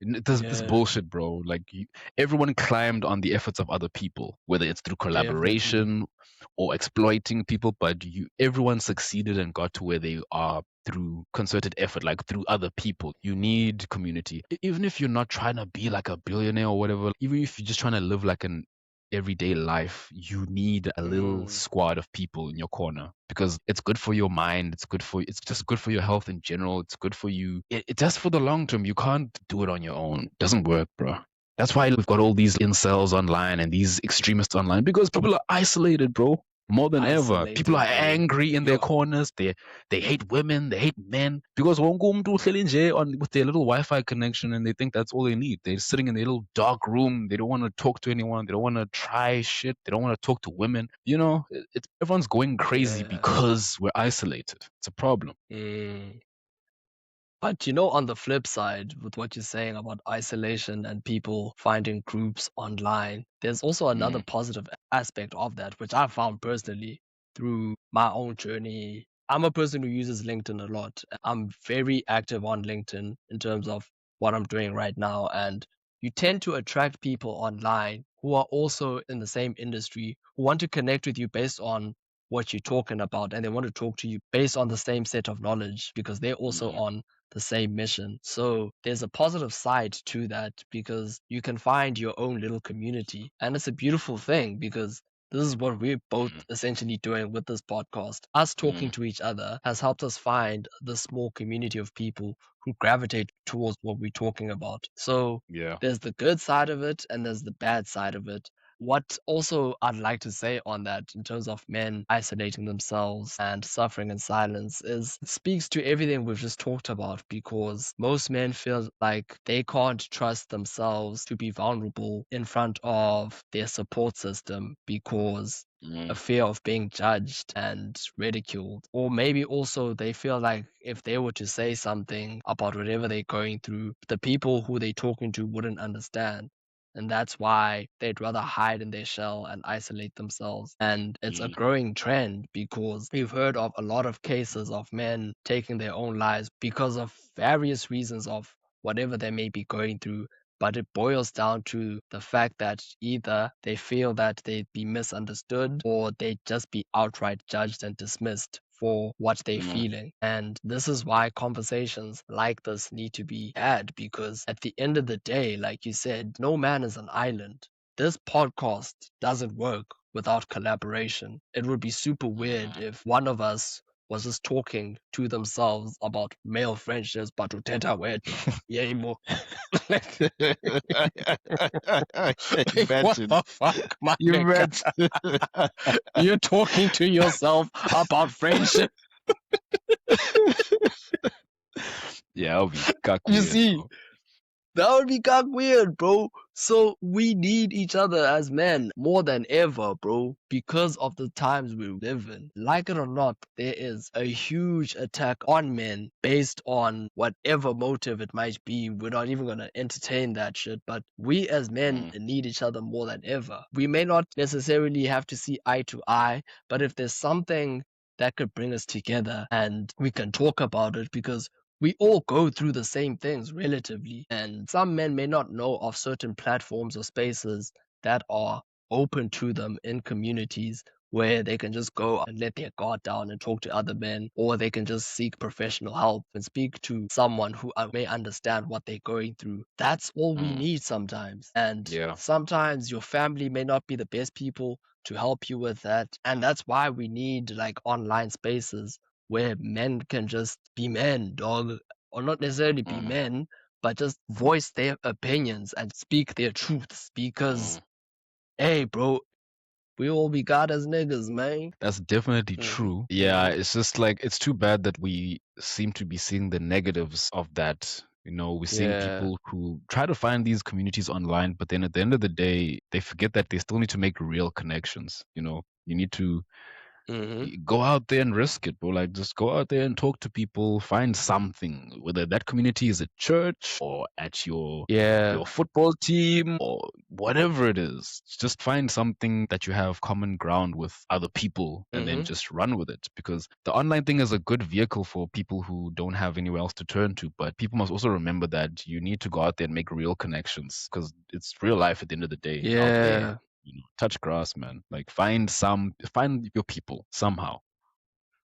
This Yeah, bullshit, bro. Like everyone climbed on the efforts of other people, whether it's through definitely. collaboration or exploiting people. But everyone succeeded and got to where they are through concerted effort, like through other people. You need community, even if you're not trying to be like a billionaire or whatever. Even if you're just trying to live like an everyday life, you need a little Mm, squad of people in your corner because it's good for your mind. It's just good for your health in general. It's good for you. It's just for the long term. You can't do it on your own. It doesn't work, bro. That's why we've got all these incels online and these extremists online because people are isolated, bro. More than ever, people are isolated, bro. angry in their Yo, corners. They hate women, they hate men because wonke umuntu uhleli nje on with their little Wi-Fi connection and they think that's all they need. They're sitting in their little dark room. They don't want to talk to anyone. They don't want to try shit. They don't want to talk to women. It's everyone's going crazy yeah. because we're isolated. It's a problem. Mm. But on the flip side, with what you're saying about isolation and people finding groups online, there's also another Mm, positive aspect of that, which I found personally through my own journey. I'm a person who uses LinkedIn a lot. I'm very active on LinkedIn in terms of what I'm doing right now. And you tend to attract people online who are also in the same industry, who want to connect with you based on what you're talking about. And they want to talk to you based on the same set of knowledge because they're also mm, on the same mission. So there's a positive side to that because you can find your own little community. And it's a beautiful thing because this is what we're both mm, essentially doing with this podcast. Us talking mm. to each other has helped us find the small community of people who gravitate towards what we're talking about. So Yeah. there's the good side of it and there's the bad side of it. What also I'd like to say on that, in terms of men isolating themselves and suffering in silence, is it speaks to everything we've just talked about because most men feel like they can't trust themselves to be vulnerable in front of their support system because a Mm, fear of being judged and ridiculed. Or maybe also they feel like if they were to say something about whatever they're going through, the people who they're talking to wouldn't understand. And that's why they'd rather hide in their shell and isolate themselves. And it's a mm, growing trend because we've heard of a lot of cases of men taking their own lives because of various reasons of whatever they may be going through. But it boils down to the fact that either they feel that they'd be misunderstood or they'd just be outright judged and dismissed for what they're mm. feeling. And this is why conversations like this need to be had because at the end of the day, like you said, no man is an island. This podcast doesn't work without collaboration. It would be super weird Mm. if one of us was just talking to themselves about male friendships, but uthetha wedwa. Yebo. Like, what Imagine. the fuck, my nigga? Imagine. You're talking to yourself about friendship. Yeah, I'll be cuck You weird, see, bro. that would be kind of weird, bro. So we need each other as men more than ever, bro, because of the times we live in. Like it or not, there is a huge attack on men based on whatever motive it might be. We're not even going to entertain that shit, but we as men Mm, need each other more than ever. We may not necessarily have to see eye to eye, but if there's something that could bring us together and we can talk about it because we all go through the same things relatively, and some men may not know of certain platforms or spaces that are open to them in communities where they can just go and let their guard down and talk to other men, or they can just seek professional help and speak to someone who may understand what they're going through. That's all we mm. need sometimes. And Yeah. sometimes your family may not be the best people to help you with that. And that's why we need like online spaces where men can just be men, dog, or not necessarily be Mm, men, but just voice their opinions and speak their truths. Because, mm. hey, bro, we all be God as niggas, man. That's definitely Hmm. true. Yeah, Hmm. it's just like it's too bad that we seem to be seeing the negatives of that. We're seeing Yeah. people who try to find these communities online, but then at the end of the day, they forget that they still need to make real connections. You need to Hmm. go out there and risk it, bro. Like, just go out there and talk to people, find something, whether that community is at church or at Yeah. your football team or whatever it is. Just find something that you have common ground with other people and then Hmm. just run with it. Because the online thing is a good vehicle for people who don't have anywhere else to turn to. But people must also remember that you need to go out there and make real connections because it's real life at the end of the day out there. Yeah. Touch grass, man. Like find your people somehow.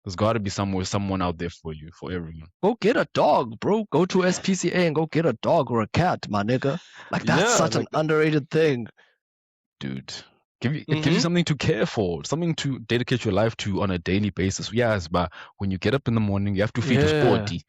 There's got to be someone out there for you, for everyone. Go get a dog, bro. Go to SPCA and go get a dog or a cat, my nigga. Like, that's Yeah, such an like underrated thing. dude. It gives you Mm-hmm. something to care for, something to dedicate your life to on a daily basis. Yes, but when you get up in the morning, you have to feed your Yeah. sporty,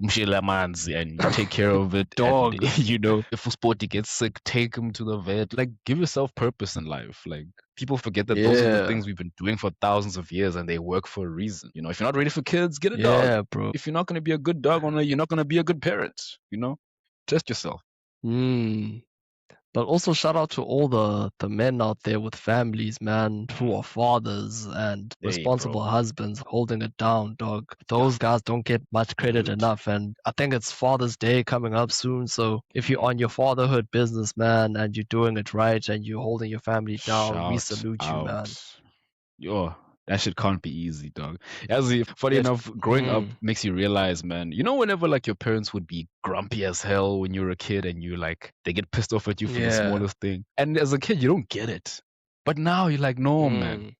umshela manzi, and you take care of it. And Dog. if a sporty gets sick, take him to the vet. Like, give yourself purpose in life. Like, people forget that those are the Yeah. things we've been doing for thousands of years, and they work for a reason. If you're not ready for kids, get a dog. Yeah, bro. If you're not going to be a good dog owner, you're not going to be a good parent. Test yourself. Mm. But also shout out to all the men out there with families, man, who are fathers and Hey, responsible bro, husbands holding it down, dog. yeah, Those guys don't get much credit dude. enough. And I think it's Father's Day coming up soon. So if you're Mm. on your fatherhood business, man, and you're doing it right and you're holding your family down, we Shout salute you, man. out. Yo, that shit can't be easy, dog. Funny If enough, growing up mm, makes you realize, man, whenever like your parents would be grumpy as hell when you were a kid and they get pissed off at you for the yeah. smallest thing. And as a kid, you don't get it. But now you're like, no, man. Mm,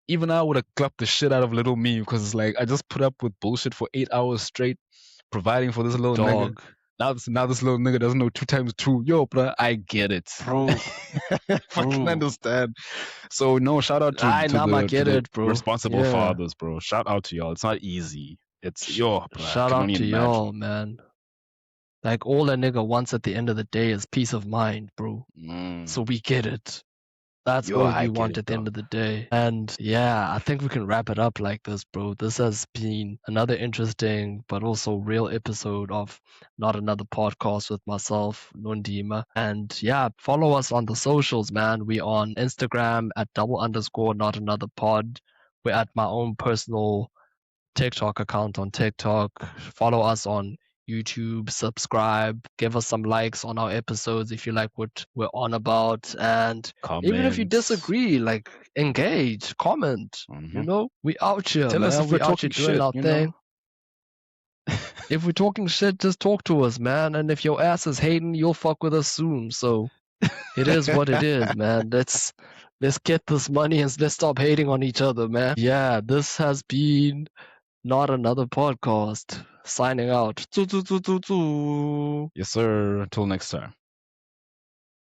Even I would have clapped the shit out of little me because it's like I just put up with bullshit for 8 hours straight, providing for this little nigga. dog. Now this little nigga doesn't know two times two. Yo, bruh, I get it. Bro. Fucking Bro. understand. So no, shout out to I to now I the to get the it, bro. responsible Yeah. fathers, bro. Shout out to y'all. It's not easy. It's Sh- yo, bro. I shout can out only to imagine. y'all, man. Like all a nigga wants at the end of the day is peace of mind, bro. Mm. So we get it. That's Yo, all I you get want it, at the end dog. of the day. And yeah, I think we can wrap it up like this, bro. This has been another interesting but also real episode of Not Another Podcast with myself, Nundima. And yeah, follow us on the socials, man. We on Instagram at __ not another pod. We're at my own personal TikTok account on TikTok. Follow us on YouTube, subscribe, give us some likes on our episodes if you like what we're on about. And even if you Comments. disagree, like engage, comment. Hmm. We out here, Tell us man. if we're We out here talking doing shit. our thing. If we're talking shit, just talk to us, man. And if your ass is hating, you'll fuck with us soon. So it is what it is, man. Let's get this money and let's stop hating on each other, man. Yeah, this has been Not Another Podcast. Signing out. Yes, sir. Until next time.